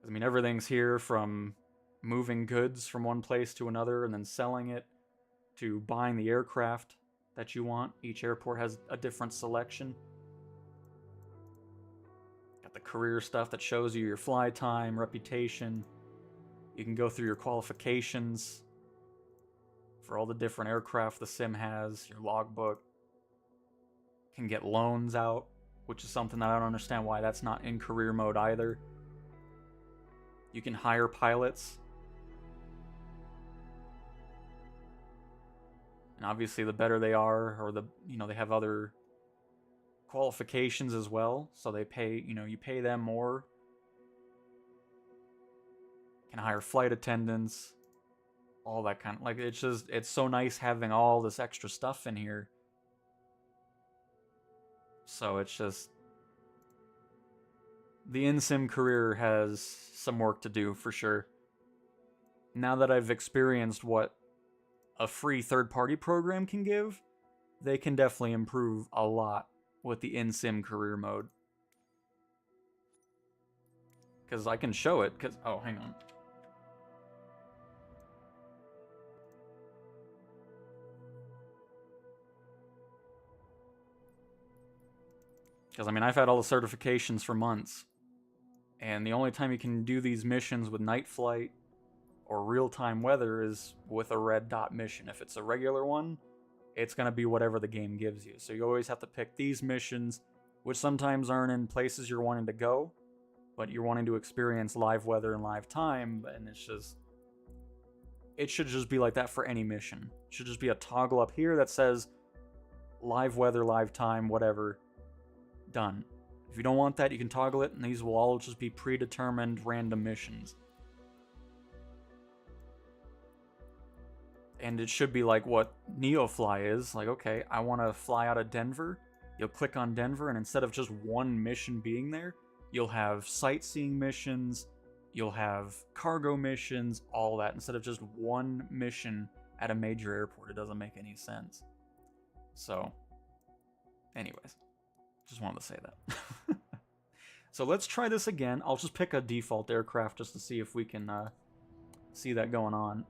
I mean, everything's here, from moving goods from one place to another and then selling it, to buying the aircraft that you want. Each airport has a different selection. Got the career stuff that shows you your fly time, reputation. You can go through your qualifications for all the different aircraft the sim has, your logbook. Can get loans out, which is something that I don't understand why that's not in career mode either. You can hire pilots. And obviously the better they are, or they have other qualifications as well, so they pay, you pay them more. Can hire flight attendants, all that kind of, like, it's so nice having all this extra stuff in here. So it's just, the in-sim career has some work to do for sure. Now that I've experienced what a free third-party program can give, they can definitely improve a lot with the in-sim career mode. Because I can show it, oh, hang on. Because, I mean, I've had all the certifications for months. And the only time you can do these missions with night flight or real-time weather is with a red dot mission. If it's a regular one, it's going to be whatever the game gives you. So you always have to pick these missions, which sometimes aren't in places you're wanting to go, but you're wanting to experience live weather and live time, and it should just be like that for any mission. It should just be a toggle up here that says live weather, live time, whatever. Done. If you don't want that, you can toggle it, and these will all just be predetermined random missions. And it should be like what NeoFly is. Like, okay, I want to fly out of Denver. You'll click on Denver, and instead of just one mission being there, you'll have sightseeing missions, you'll have cargo missions, all that, instead of just one mission at a major airport. It doesn't make any sense. So, anyways. Just wanted to say that. So let's try this again. I'll just pick a default aircraft just to see if we can see that going on.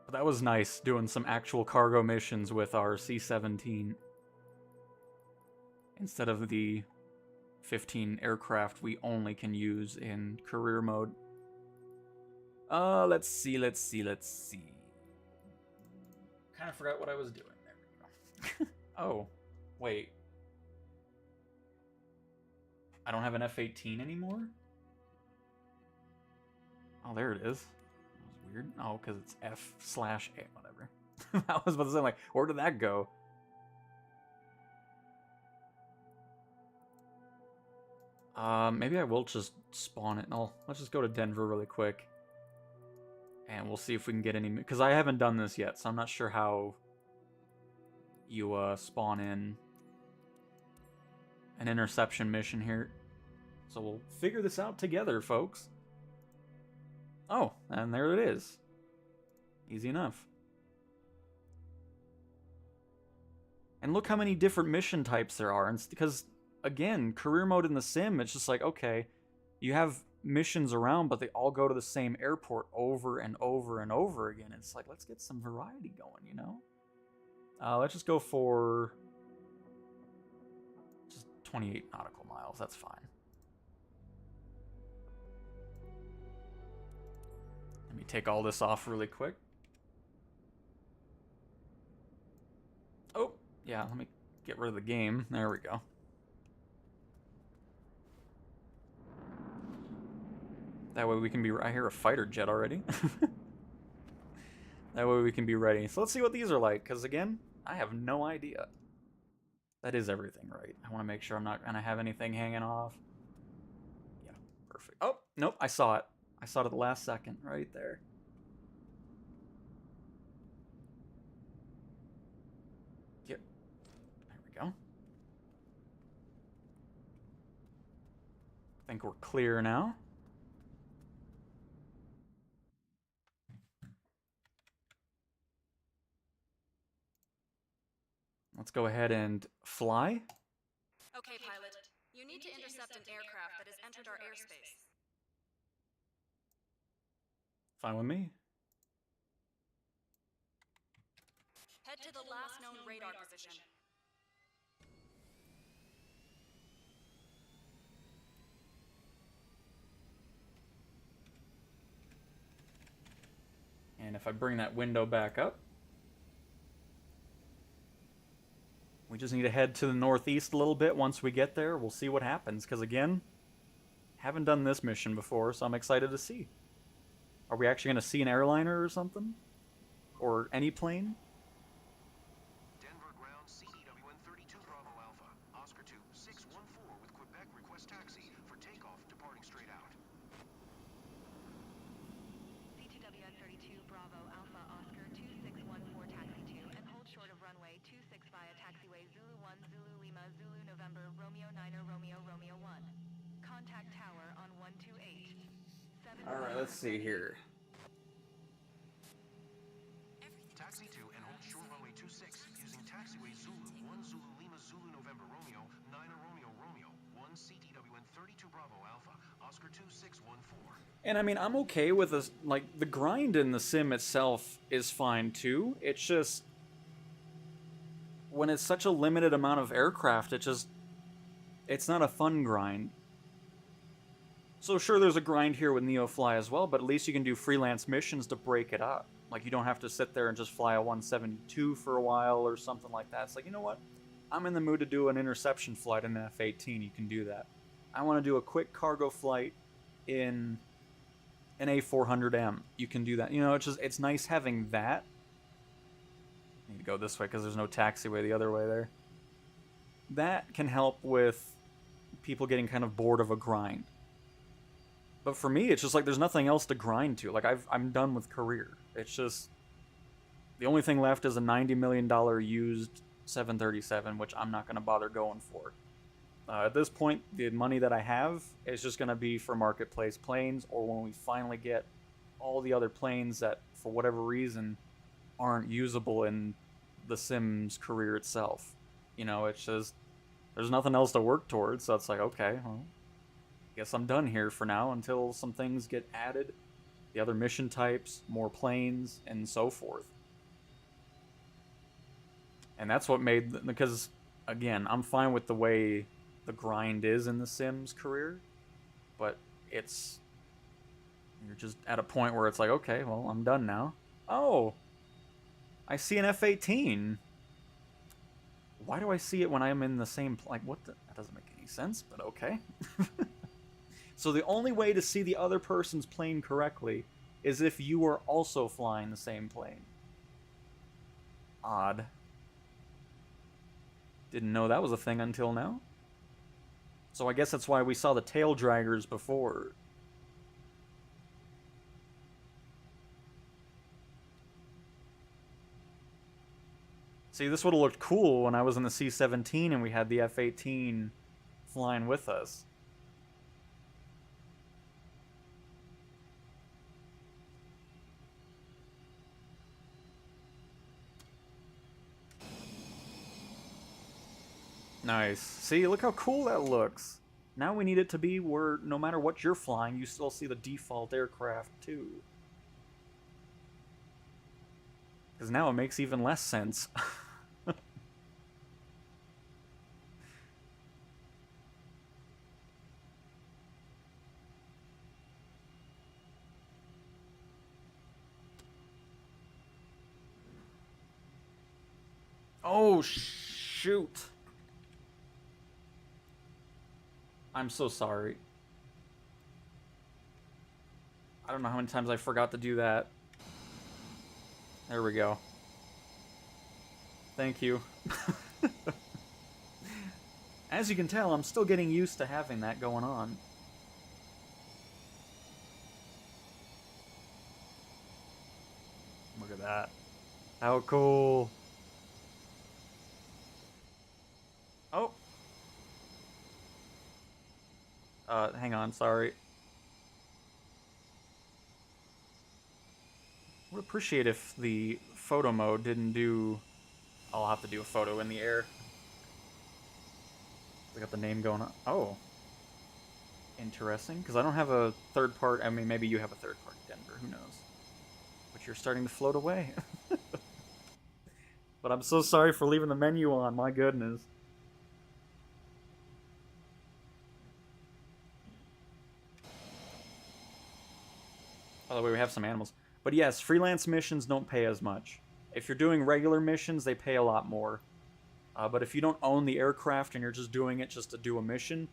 But that was nice, doing some actual cargo missions with our C-17. Instead of the 15 aircraft we only can use in career mode. Let's see. Kind of forgot what I was doing. There we go. Oh, wait. I don't have an F-18 anymore? Oh, there it is. That was weird. Oh, because it's F/A, whatever. I was about to say, like, where did that go? Maybe I will just spawn it. No, let's just go to Denver really quick. And we'll see if we can get any... Because I haven't done this yet, so I'm not sure how you spawn in an interception mission here. So we'll figure this out together, folks. Oh, and there it is. Easy enough. And look how many different mission types there are. And because, again, career mode in the sim, it's just like, okay, you have missions around, but they all go to the same airport over and over and over again. It's like, let's get some variety going, you know? Let's just go for just 28 nautical miles. That's fine. Let me take all this off really quick. Oh, yeah, let me get rid of the game. There we go. That way we can be... I hear a fighter jet already. That way we can be ready. So let's see what these are like, because again, I have no idea. That is everything, right? I want to make sure I'm not going to have anything hanging off. Yeah, perfect. Oh, nope, I saw it. I saw it at the last second, right there. Yep. There we go. I think we're clear now. Let's go ahead and fly. Okay, pilot. You need to intercept an aircraft that has entered our airspace. Fine with me. Head to the last known radar position. And if I bring that window back up, we just need to head to the northeast a little bit. Once we get there, we'll see what happens. Because again, haven't done this mission before, so I'm excited to see. Are we actually going to see an airliner or something? Or any plane? Denver ground CDWN 32 Bravo Alpha. Oscar 2 614 with Quebec request taxi for takeoff departing straight out. CTWN 32 Bravo Alpha Oscar 2614 taxi 2 and hold short of runway 26 via taxiway Zulu 1 Zulu Lima Zulu November Romeo 9er Romeo Romeo 1. Contact tower on 128. Alright, let's see here. Taxi 2 and hold short runway 26 using taxiway Zulu 1 Zulu Lima Zulu November Romeo 9er Romeo Romeo 1 CTWN 32 Bravo Alpha Oscar 2614. And I mean, I'm okay with this. Like, the grind in the sim itself is fine too. It's just, when it's such a limited amount of aircraft, it's not a fun grind. So sure, there's a grind here with NeoFly as well, but at least you can do freelance missions to break it up. Like, you don't have to sit there and just fly a 172 for a while or something like that. It's like, you know what? I'm in the mood to do an interception flight in an F-18. You can do that. I want to do a quick cargo flight in an A400M. You can do that. You know, it's nice having that. I need to go this way because there's no taxiway the other way there. That can help with people getting kind of bored of a grind. But for me, it's just like there's nothing else to grind to. Like, I'm done with career. It's just, the only thing left is a $90 million used 737, which I'm not going to bother going for. At this point, the money that I have is just going to be for marketplace planes, or when we finally get all the other planes that, for whatever reason, aren't usable in the Sims career itself. You know, it's just, there's nothing else to work towards, so it's like, okay, well, guess I'm done here for now until some things get added. The other mission types, more planes, and so forth. And that's what made... Because, again, I'm fine with the way the grind is in the Sims career. But it's... You're just at a point where it's like, okay, well, I'm done now. Oh! I see an F-18. Why do I see it when I'm in the same... Like, what the... That doesn't make any sense, but okay. So the only way to see the other person's plane correctly is if you are also flying the same plane. Odd. Didn't know that was a thing until now. So I guess that's why we saw the tail draggers before. See, this would have looked cool when I was in the C-17 and we had the F-18 flying with us. Nice. See, look how cool that looks. Now we need it to be where no matter what you're flying, you still see the default aircraft too. Because now it makes even less sense. Oh, shoot. I'm so sorry. I don't know how many times I forgot to do that. There we go. Thank you. As you can tell, I'm still getting used to having that going on. Look at that. How cool. Oh. Hang on, sorry. I would appreciate if the photo mode didn't do... I'll have to do a photo in the air. I got the name going on. Oh. Interesting, because I don't have a third part. I mean, maybe you have a third party Denver, who knows. But you're starting to float away. But I'm so sorry for leaving the menu on, my goodness. By the way, we have some animals. But yes, freelance missions don't pay as much. If you're doing regular missions, they pay a lot more. But if you don't own the aircraft and you're just doing it just to do a mission,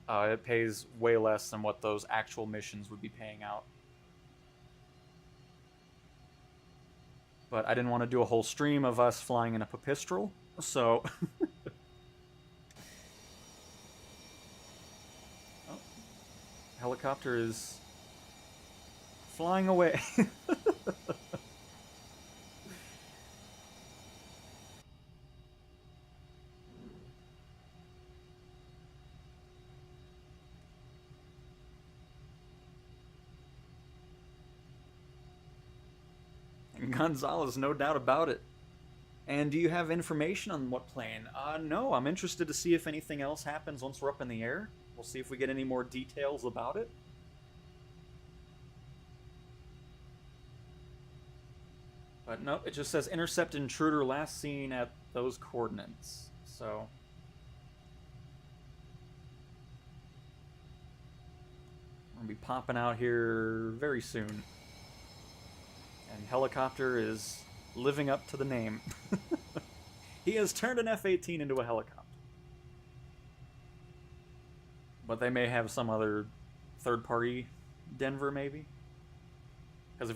it pays way less than what those actual missions would be paying out. But I didn't want to do a whole stream of us flying in a Pipistrel, so... Oh. Helicopter is flying away. Gonzalez, no doubt about it. And do you have information on what plane? No, I'm interested to see if anything else happens once we're up in the air. We'll see if we get any more details about it. But no, it just says intercept intruder last seen at those coordinates. So... we're gonna be popping out here very soon. And helicopter is living up to the name. He has turned an F-18 into a helicopter. But they may have some other third-party Denver, maybe. Because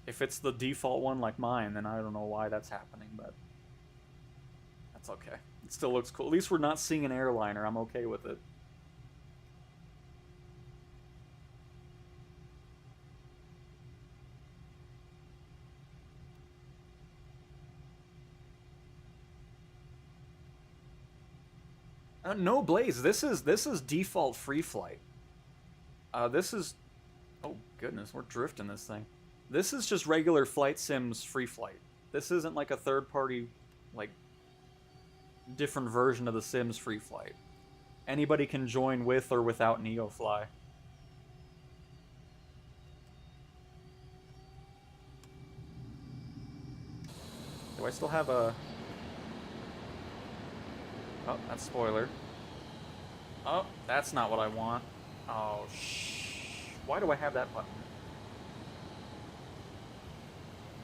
if it's the default one like mine, then I don't know why that's happening, but that's okay. It still looks cool. At least we're not seeing an airliner. I'm okay with it. No, Blaze. This is default free flight. This is... oh, goodness. We're drifting this thing. This is just regular Flight Sims free flight. This isn't like a third-party, like, different version of the Sims free flight. Anybody can join with or without NeoFly. Do I still have a... oh, that's spoiler. Oh, that's not what I want. Oh, why do I have that button?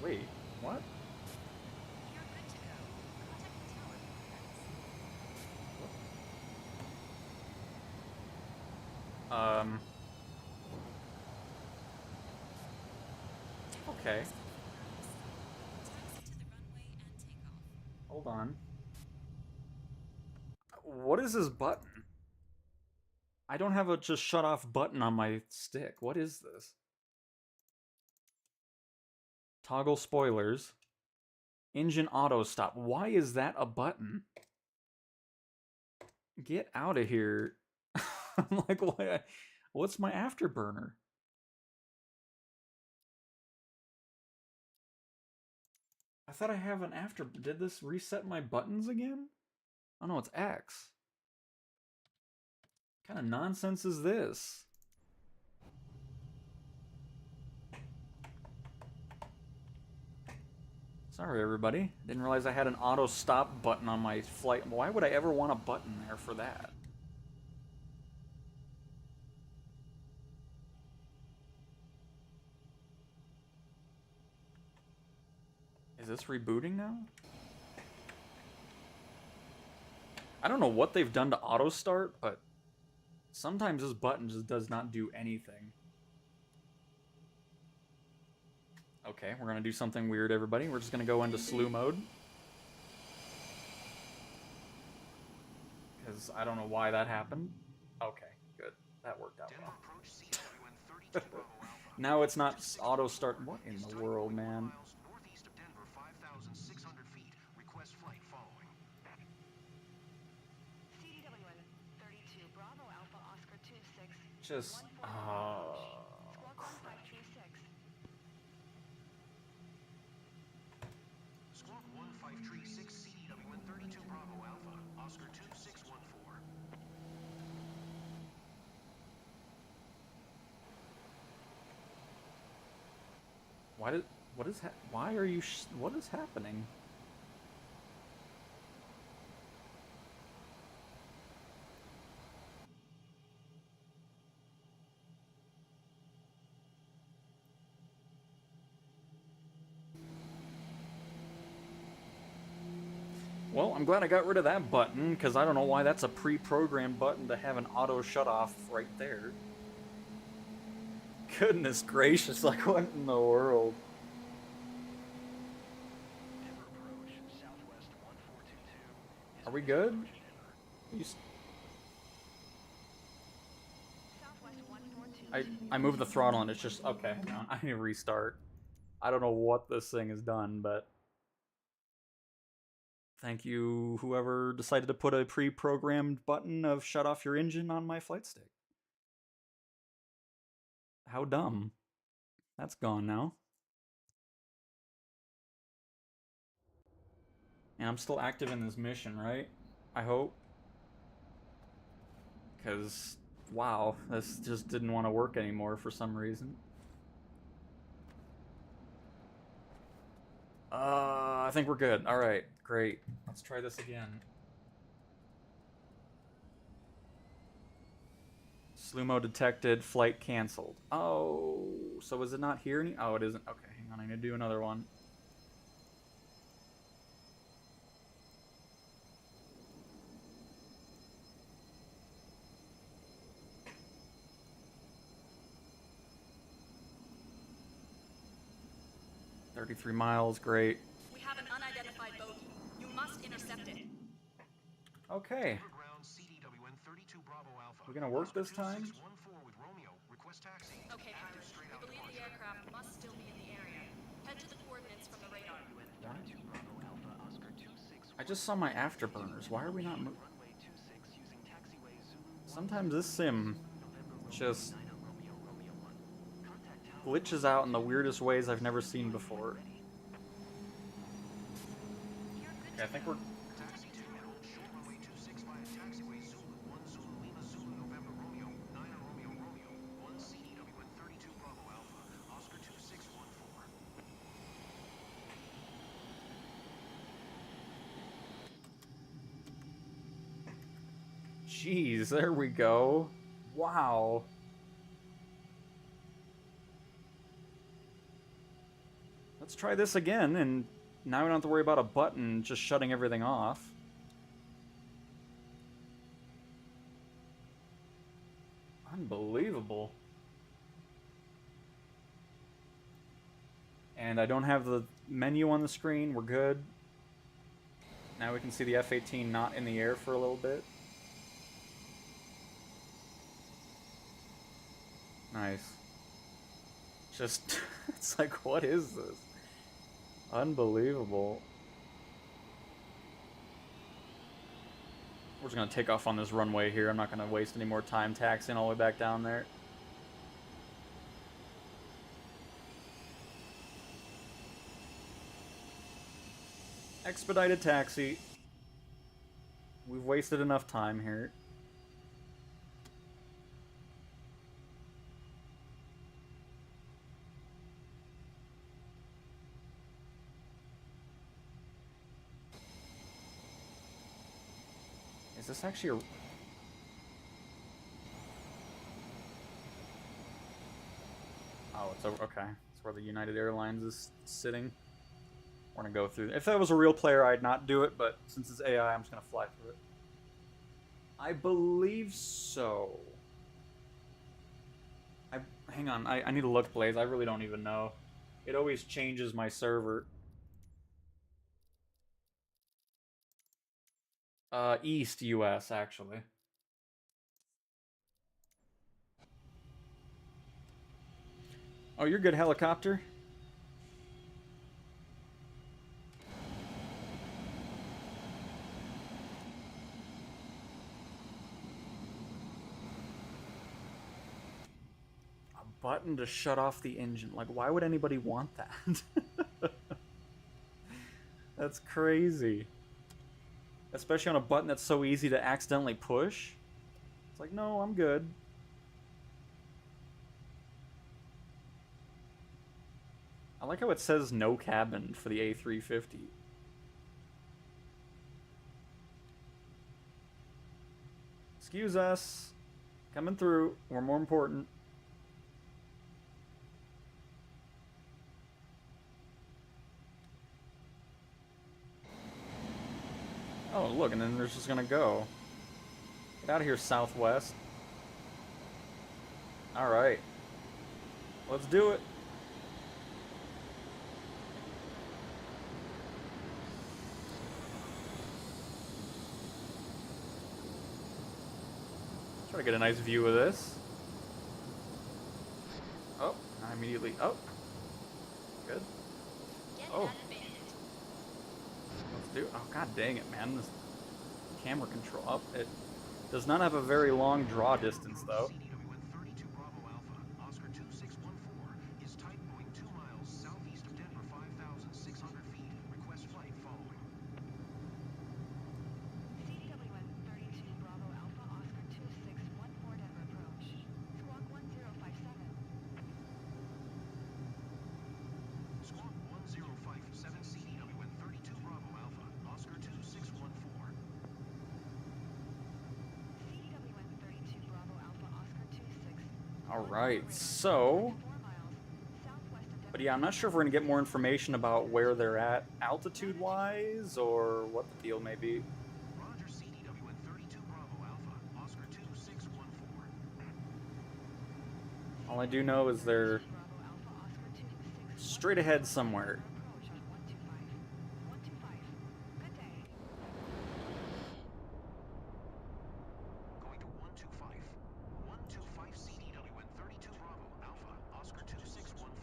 Wait, what? You're good to go. Contact the tower. Okay. Taxi to the runway and take off. Hold on. What is this button? I don't have a just shut off button on my stick. What is this? Toggle spoilers. Engine auto stop. Why is that a button? Get out of here. I'm like, what's my afterburner? I thought I have an after... did this reset my buttons again? Oh no, it's X. kind of nonsense is this? Sorry, everybody. Didn't realize I had an auto stop button on my flight. Why would I ever want a button there for that? Is this rebooting now? I don't know what they've done to auto start, but sometimes this button just does not do anything. Okay, we're gonna do something weird, everybody. We're just gonna go into slew mode. Because I don't know why that happened. Okay, good. That worked out well. Now it's not auto start. What in the world, man? Northeast of Denver, 5,600 feet. Request flight following. CDWN 32 Bravo Alpha Oscar 26. Just Squawk 1536. Squawk 1536 CDWN 32 Bravo Alpha, Oscar 2614. why are you what is happening? Well, I'm glad I got rid of that button, because I don't know why that's a pre-programmed button to have an auto shut-off right there. Goodness gracious, like what in the world? Are we good? Southwest 142. I moved the throttle and it's just, okay, no, I need to restart. I don't know what this thing has done, but thank you, whoever decided to put a pre-programmed button of shut off your engine on my flight stick. How dumb. That's gone now. And I'm still active in this mission, right? I hope. Because, wow, this just didn't want to work anymore for some reason. I think we're good. Alright, great. Let's try this again. Slumo detected, flight canceled. Oh, so is it not here? Oh, it isn't. Okay, hang on, I need to do another one. $33 miles, great. We have an unidentified bogey. You must intercept it. Okay. Ground CDWN 32 Bravo Alpha. We're gonna work this time? 2614 with Romeo. Request taxi. Okay, Active pilot. straight We out believe the departure. aircraft must still be in the area. Head to the coordinates from the radar. I just saw my afterburners. Why are we not moving? Sometimes this sim just glitches out in the weirdest ways I've never seen before. Okay, I think we're... Taxi 2 and hold short runway 26 via taxiway Zulu 1 Zulu Lima Zulu November Romeo 9 Romeo Romeo 1 CDWN 32 Bravo Alpha Oscar 2614. Jeez, there we go. Wow. Let's try this again, and now we don't have to worry about a button just shutting everything off. Unbelievable. And I don't have the menu on the screen. We're good. Now we can see the F-18 not in the air for a little bit. Nice. Just, it's like, what is this? Unbelievable. We're just gonna take off on this runway here. I'm not gonna waste any more time taxiing all the way back down there. Expedited taxi. We've wasted enough time here. Is this actually a... Oh, it's over. Okay. It's where the United Airlines is sitting. We're gonna go through. If that was a real player, I'd not do it, but since it's AI, I'm just gonna fly through it. I believe so. Hang on, I need to look, Blaze. I really don't even know. It always changes my server. East US, actually. Oh, you're good, helicopter. Button to shut off the engine. Like, why would anybody want that? That's crazy. Especially on a button that's so easy to accidentally push. It's like, no, I'm good. I like how it says no cabin for the A350. Excuse us. Coming through. We're more important. Oh, look, and then they're just gonna go. Get out of here, Southwest. Alright. Let's do it. Try to get a nice view of this. Oh, not immediately. Oh. Good. Oh. Let's do. Oh, god dang it, man. This camera control. Oh, it does not have a very long draw distance, though. CDWN 32 Bravo Alpha, Oscar 2614, is type going 2 miles southeast of Denver, 5,600 feet. Request flight following. CDWN 32 Bravo Alpha Oscar 2614 Denver approach. Squawk 1057. Squawk 1057 CDWN 32 Bravo Alpha, Oscar 2614. CDWN 32 Bravo Alpha Oscar 26. Alright, so... 4 miles southwest of Denver. But yeah, I'm not sure if we're going to get more information about where they're at altitude-wise, or what the deal may be. Roger, CDWN 32 Bravo Alpha, Oscar 2614. All I do know is they're Bravo Alpha Oscar 2614. straight ahead somewhere. Approach on 125. 125. Good day. Going to 125. 125 CDWN 32 Bravo Alpha, Oscar 2614.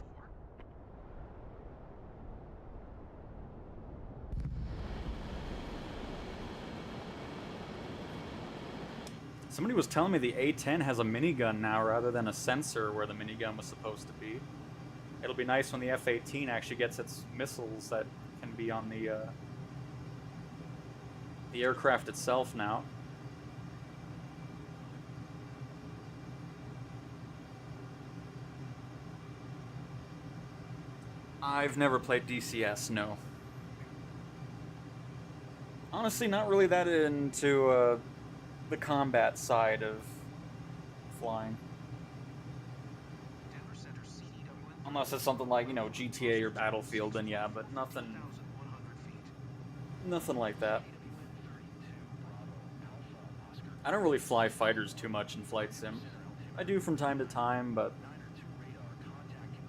Somebody was telling me the A-10 has a minigun now rather than a sensor where the minigun was supposed to be. It'll be nice when the F-18 actually gets its missiles that can be on the aircraft itself now. I've never played DCS, no. Honestly, not really that into the combat side of flying. Denver Center CDWN Unless it's something like, you know, GTA or Battlefield, then yeah, but nothing 1,100 feet. nothing like that. I don't really fly fighters too much in Flight Sim. I do from time to time, but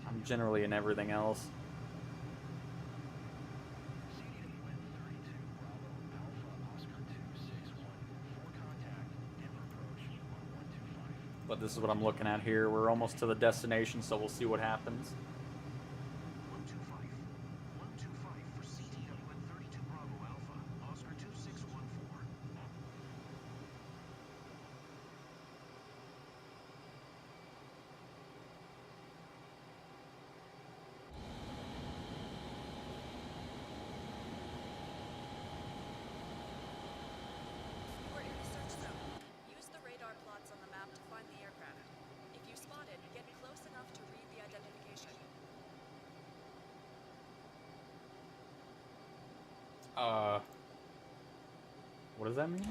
I'm generally in everything else. But this is what I'm looking at here. We're almost to the destination, so we'll see what happens. 125. 125 for CDWN 32 Bravo Alpha, Oscar 2614. We're in the search zone. Use the radar plots on the map to find the aircraft. If you spot it, get close enough to read the identification. What does that mean?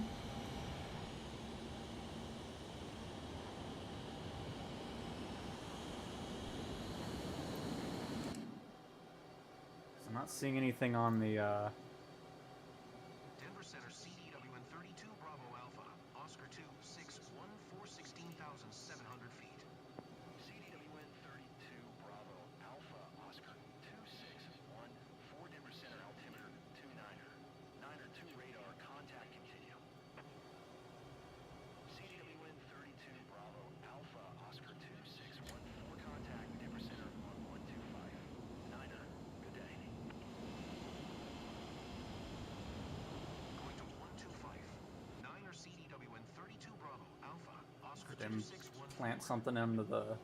Not seeing anything on the, Denver Center CDWN 32 Bravo Alpha, Oscar 2, 6, 1, 4, 16,700 feet. CDWN 32 Bravo Alpha, Oscar 2, 6, 1, 4 Denver Center altimeter 29er. 9er 2 radar, contact continue. CDWN 32 Bravo Alpha, Oscar 2, 6, 1, 4 contact Denver Center on 125. 9er, good day. Going to 125. 9er CDWN 32 Bravo Alpha, Oscar 2, didn't 6, 1, plant something into the...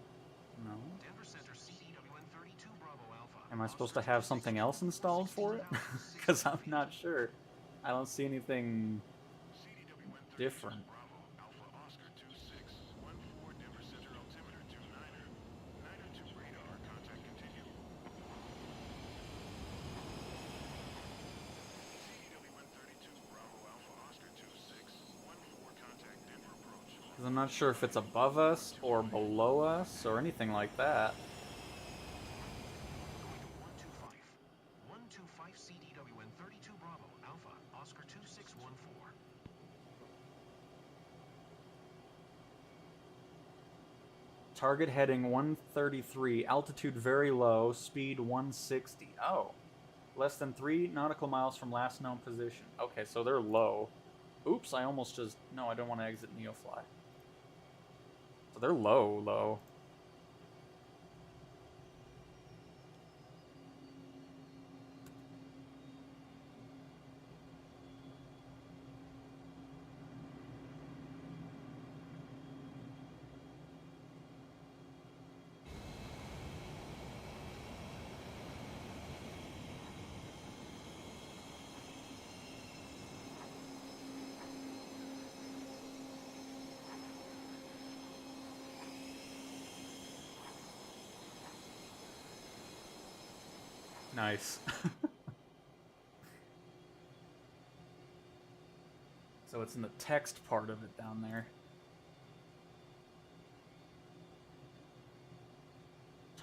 No. Denver Center CDWN 32 Bravo Alpha. Am I supposed to have something else installed for it? Because I'm not sure. I don't see anything different. Bravo Alpha Oscar 2, 6, 1, 4 Denver Center altimeter 29er. 9er 2 radar, contact continue. CDWN 32 Bravo Alpha Oscar 2, 6, 1, 4 contact Denver approach. Because I'm not sure if it's above us or below us or anything like that. Going to 125. 125 CDWN 32 Bravo Alpha Oscar 2, 6, 1, 4. Target heading 133, altitude very low, speed 160. Oh, less than 3 nautical miles from last known position. Okay, so they're low. Oops, I almost just... No, I don't want to exit NeoFly. So they're low, low. Nice. So it's in the text part of it down there.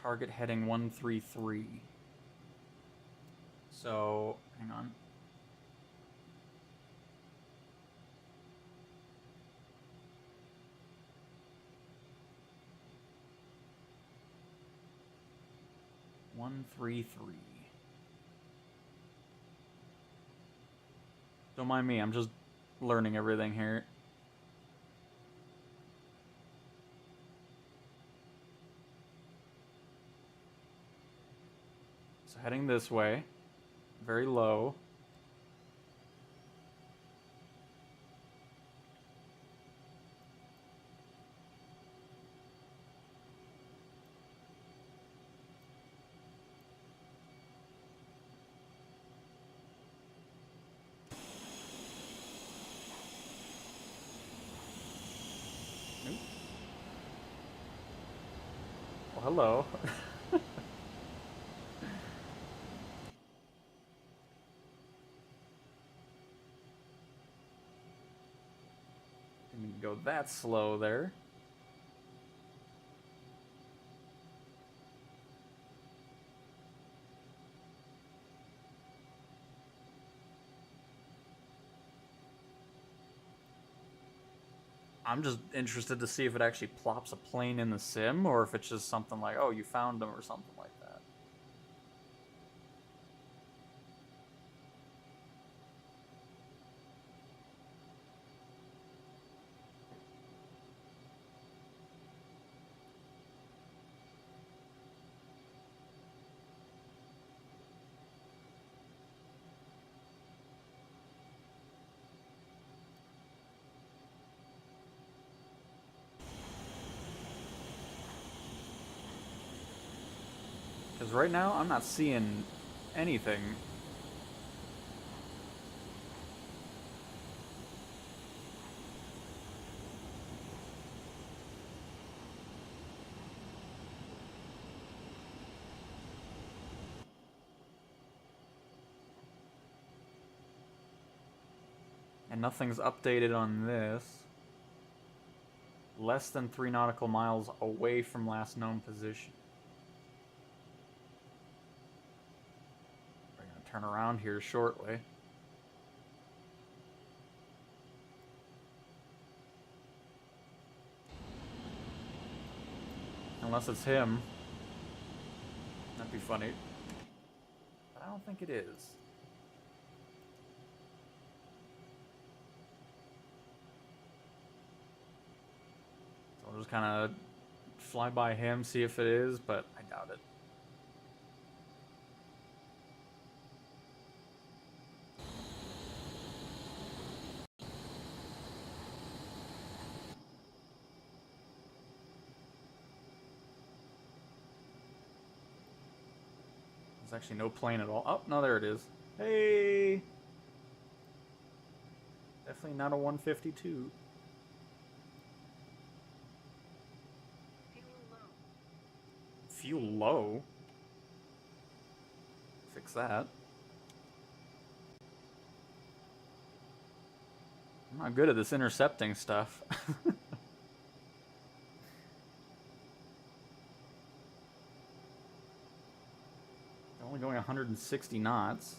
Target heading 133. So, hang on. One, 3, 3. Don't mind me, I'm just learning everything here. So heading this way, very low. Nope. Well, hello. Didn't go that slow there. I'm just interested to see if it actually plops a plane in the sim, or if it's just something like, oh, you found them, or something like that. Because right now, I'm not seeing anything. And nothing's updated on this. Less than 3 nautical miles away from last known position. Bring turn around here shortly. Unless it's him. That'd be funny. But I don't think it is. So I'll just kind of fly by him, see if it is, but I doubt it. There's actually no plane at all. Oh, no, there it is. Hey! Definitely not a 152. Fuel low? Fix that. I'm not good at this intercepting stuff. Only going 160 knots.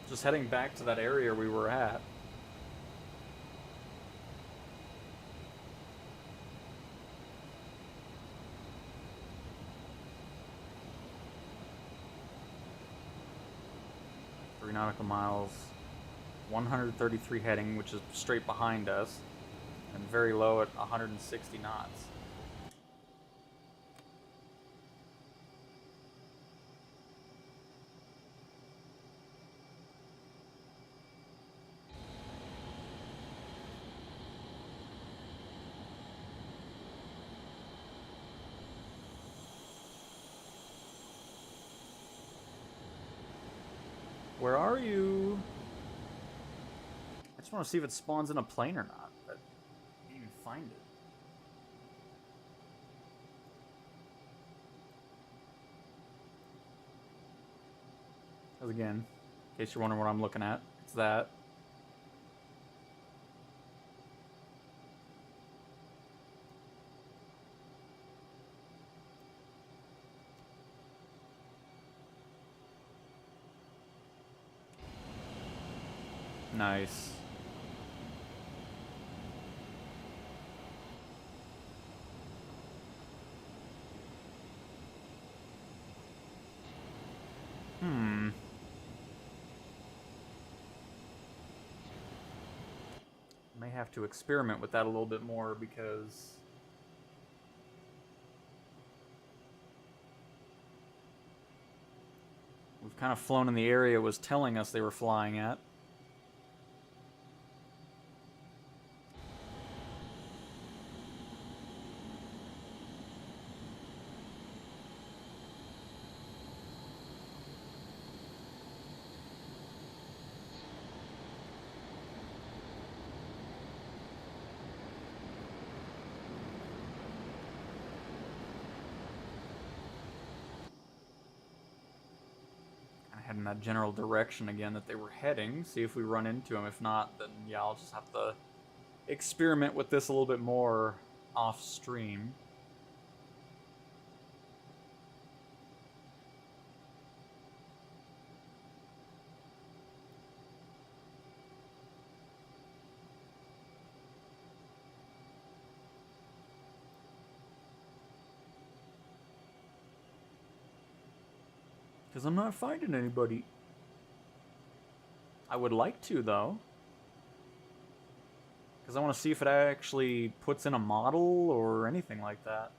Just heading back to that area we were at. Nautical miles, 133 heading, which is straight behind us, and very low at 160 knots. Where are you? I just want to see if it spawns in a plane or not, but I can't even find it. Because again, in case you're wondering what I'm looking at, it's that. Nice. May have to experiment with that a little bit more because we've kind of flown in the area it was telling us they were flying at. In that general direction again that they were heading. See if we run into them. If not, then yeah, I'll just have to experiment with this a little bit more off stream. Because I'm not finding anybody. I would like to, though. Because I want to see if it actually puts in a model or anything like that.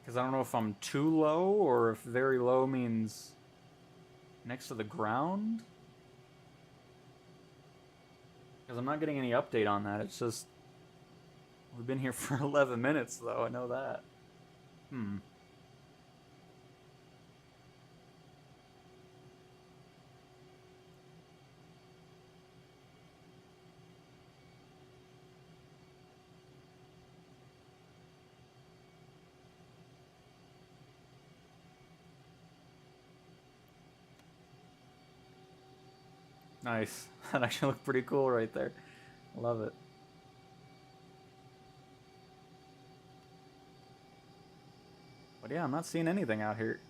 Because I don't know if I'm too low or if very low means next to the ground. Because I'm not getting any update on that. It's just... We've been here for 11 minutes, though. I know that. Nice. That actually looked pretty cool right there. Love it. But yeah, I'm not seeing anything out here.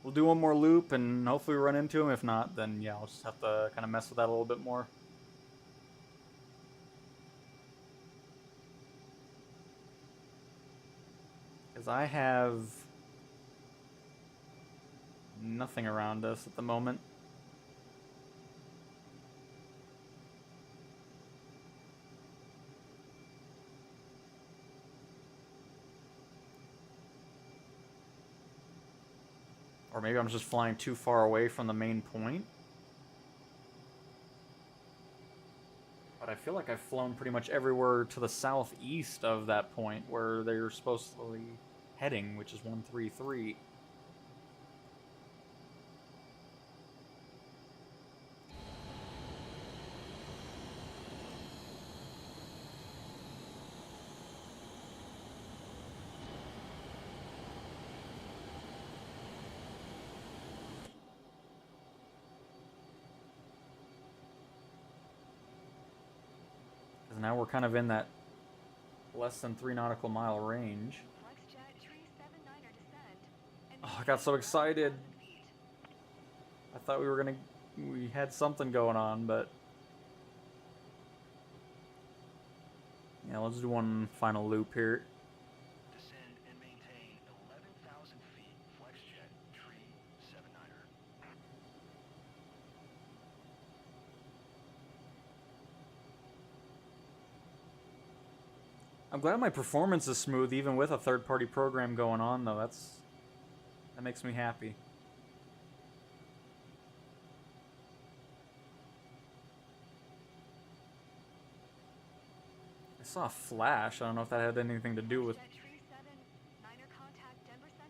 We'll do one more loop and hopefully run into him. If not, then yeah, I'll just have to kind of mess with that a little bit more. Because I have nothing around us at the moment. Or maybe I'm just flying too far away from the main point. But I feel like I've flown pretty much everywhere to the southeast of that point where they're supposedly heading, which is 133. Now we're kind of in that less than 3 nautical mile range. Oh, I got so excited. I thought we had something going on, but yeah, let's do one final loop here. Descend and maintain 11,000 feet. FlexJet, tree 79er. I'm glad my performance is smooth even with a third-party program going on, though. That makes me happy. I saw a flash. I don't know if that had anything to do with...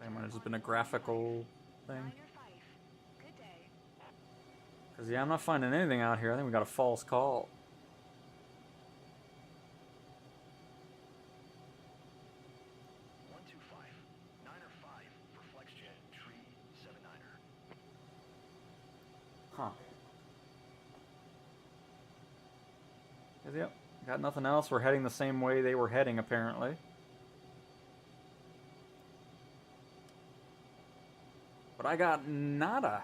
That might have just been a graphical thing. Because, yeah, I'm not finding anything out here. I think we got a false call. Huh. Yep. Got nothing else. We're heading the same way they were heading, apparently. But I got nada.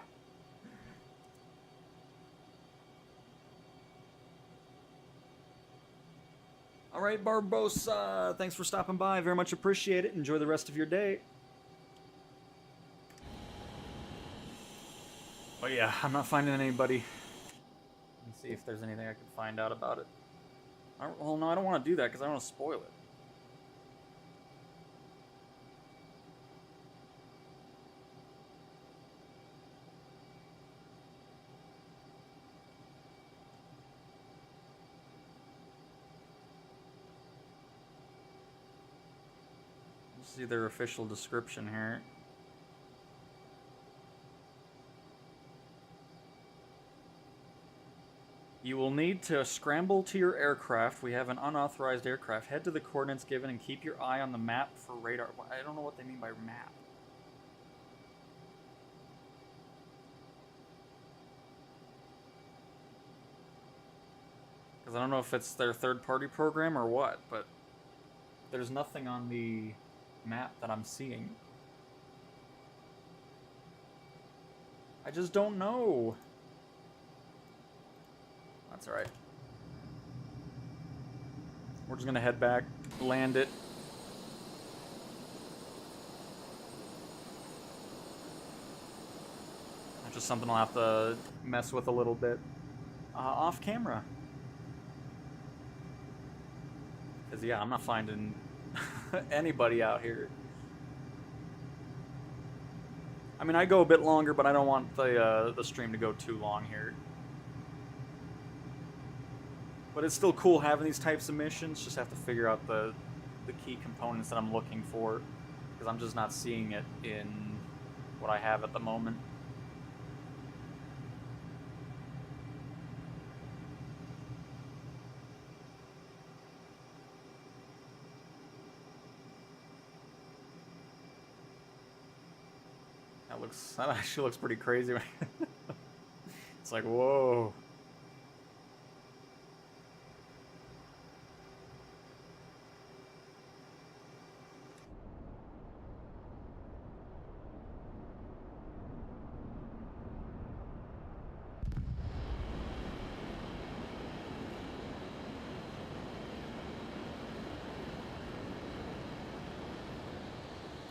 Alright, Barbosa. Thanks for stopping by. Very much appreciate it. Enjoy the rest of your day. But yeah, I'm not finding anybody. Let's see if there's anything I can find out about it. Well, no, I don't want to do that because I don't want to spoil it. Let's see their official description here. You will need to scramble to your aircraft. We have an unauthorized aircraft. Head to the coordinates given and keep your eye on the map for radar. I don't know what they mean by map. Because I don't know if it's their third-party program or what, but there's nothing on the map that I'm seeing. I just don't know. That's alright. We're just gonna head back, land it. That's just something I'll have to mess with a little bit off camera. Because, yeah, I'm not finding anybody out here. I mean, I go a bit longer, but I don't want the stream to go too long here. But it's still cool having these types of missions. Just have to figure out the key components that I'm looking for, because I'm just not seeing it in what I have at the moment. That actually looks pretty crazy. It's like, whoa.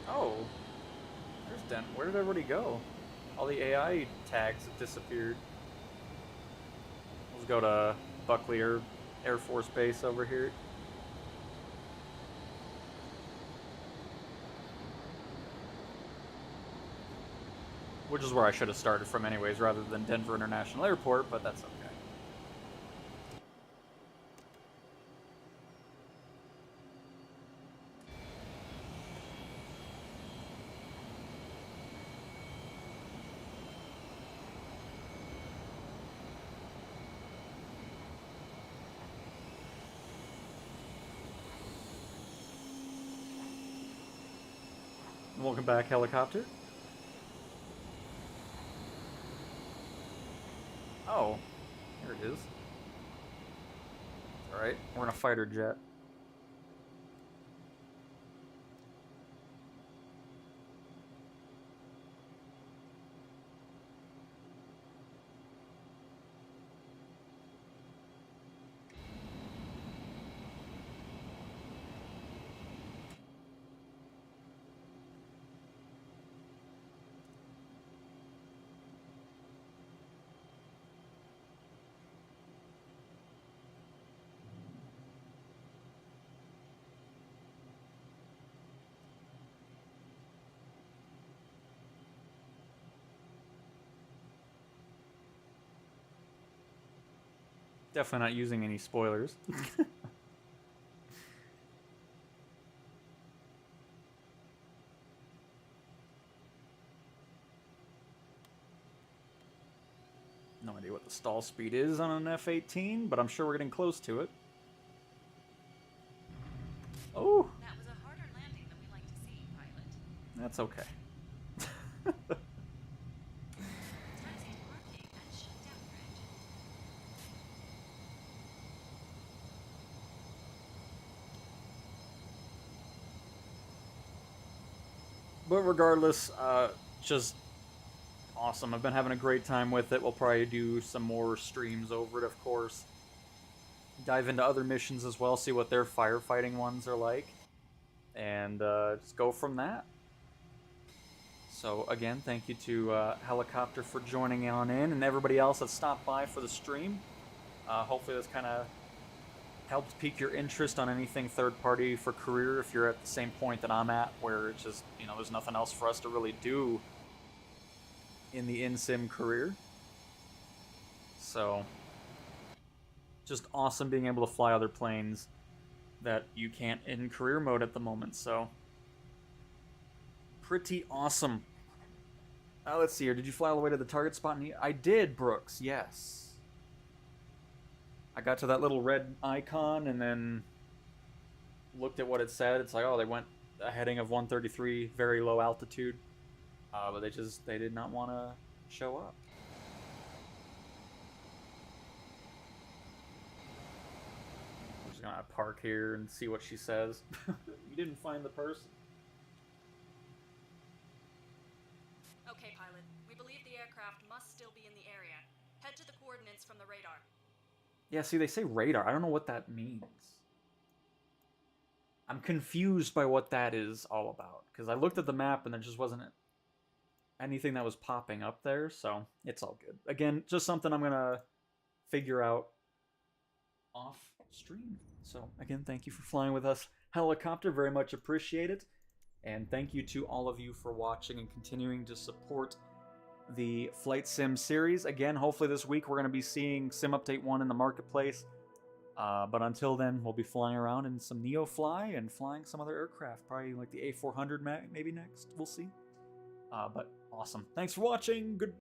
Oh. There's Dent. Where did everybody go? All the AI tags have disappeared. Let's go to Buckley Air Force Base over here. Which is where I should have started from anyways, rather than Denver International Airport, but that's okay. Welcome back, helicopter. Oh, here it is. Alright, we're in a fighter jet. Definitely not using any spoilers. No idea what the stall speed is on an F-18, but I'm sure we're getting close to it. Oh! That was a harder landing than we like to see, pilot. That's okay. Taxi to parking and shut down your engine. But regardless, just awesome. I've been having a great time with it. We'll probably do some more streams over it, of course. Dive into other missions as well, see what their firefighting ones are like. And just go from that. So again, thank you to Helicopter for joining on in, and everybody else that stopped by for the stream. Hopefully this kind of helped pique your interest on anything third party for career if you're at the same point that I'm at, where it's just, you know, there's nothing else for us to really do in the in-sim career. So just awesome being able to fly other planes that you can't in career mode at the moment. So pretty awesome. Let's see here. Did you fly all the way to the target spot? I did, Brooks. Yes. I got to that little red icon and then looked at what it said. It's like, oh, they went a heading of 133, very low altitude. But they did not want to show up. I'm just gonna park here and see what she says. You didn't find the person. Okay, pilot. We believe the aircraft must still be in the area. Head to the coordinates from the radar. Yeah, see, they say radar. I don't know what that means. I'm confused by what that is all about. Because I looked at the map and there just wasn't anything that was popping up there. So, it's all good. Again, just something I'm going to figure out off stream. So, again, thank you for flying with us. helicopter. Very much appreciate it. And thank you to all of you for watching and continuing to support the Flight Sim series. Again, hopefully this week we're going to be seeing Sim Update 1 in the marketplace. But until then, we'll be flying around in some NeoFly and flying some other aircraft. Probably like the A400 maybe next. We'll see. But awesome. Thanks for watching. Good.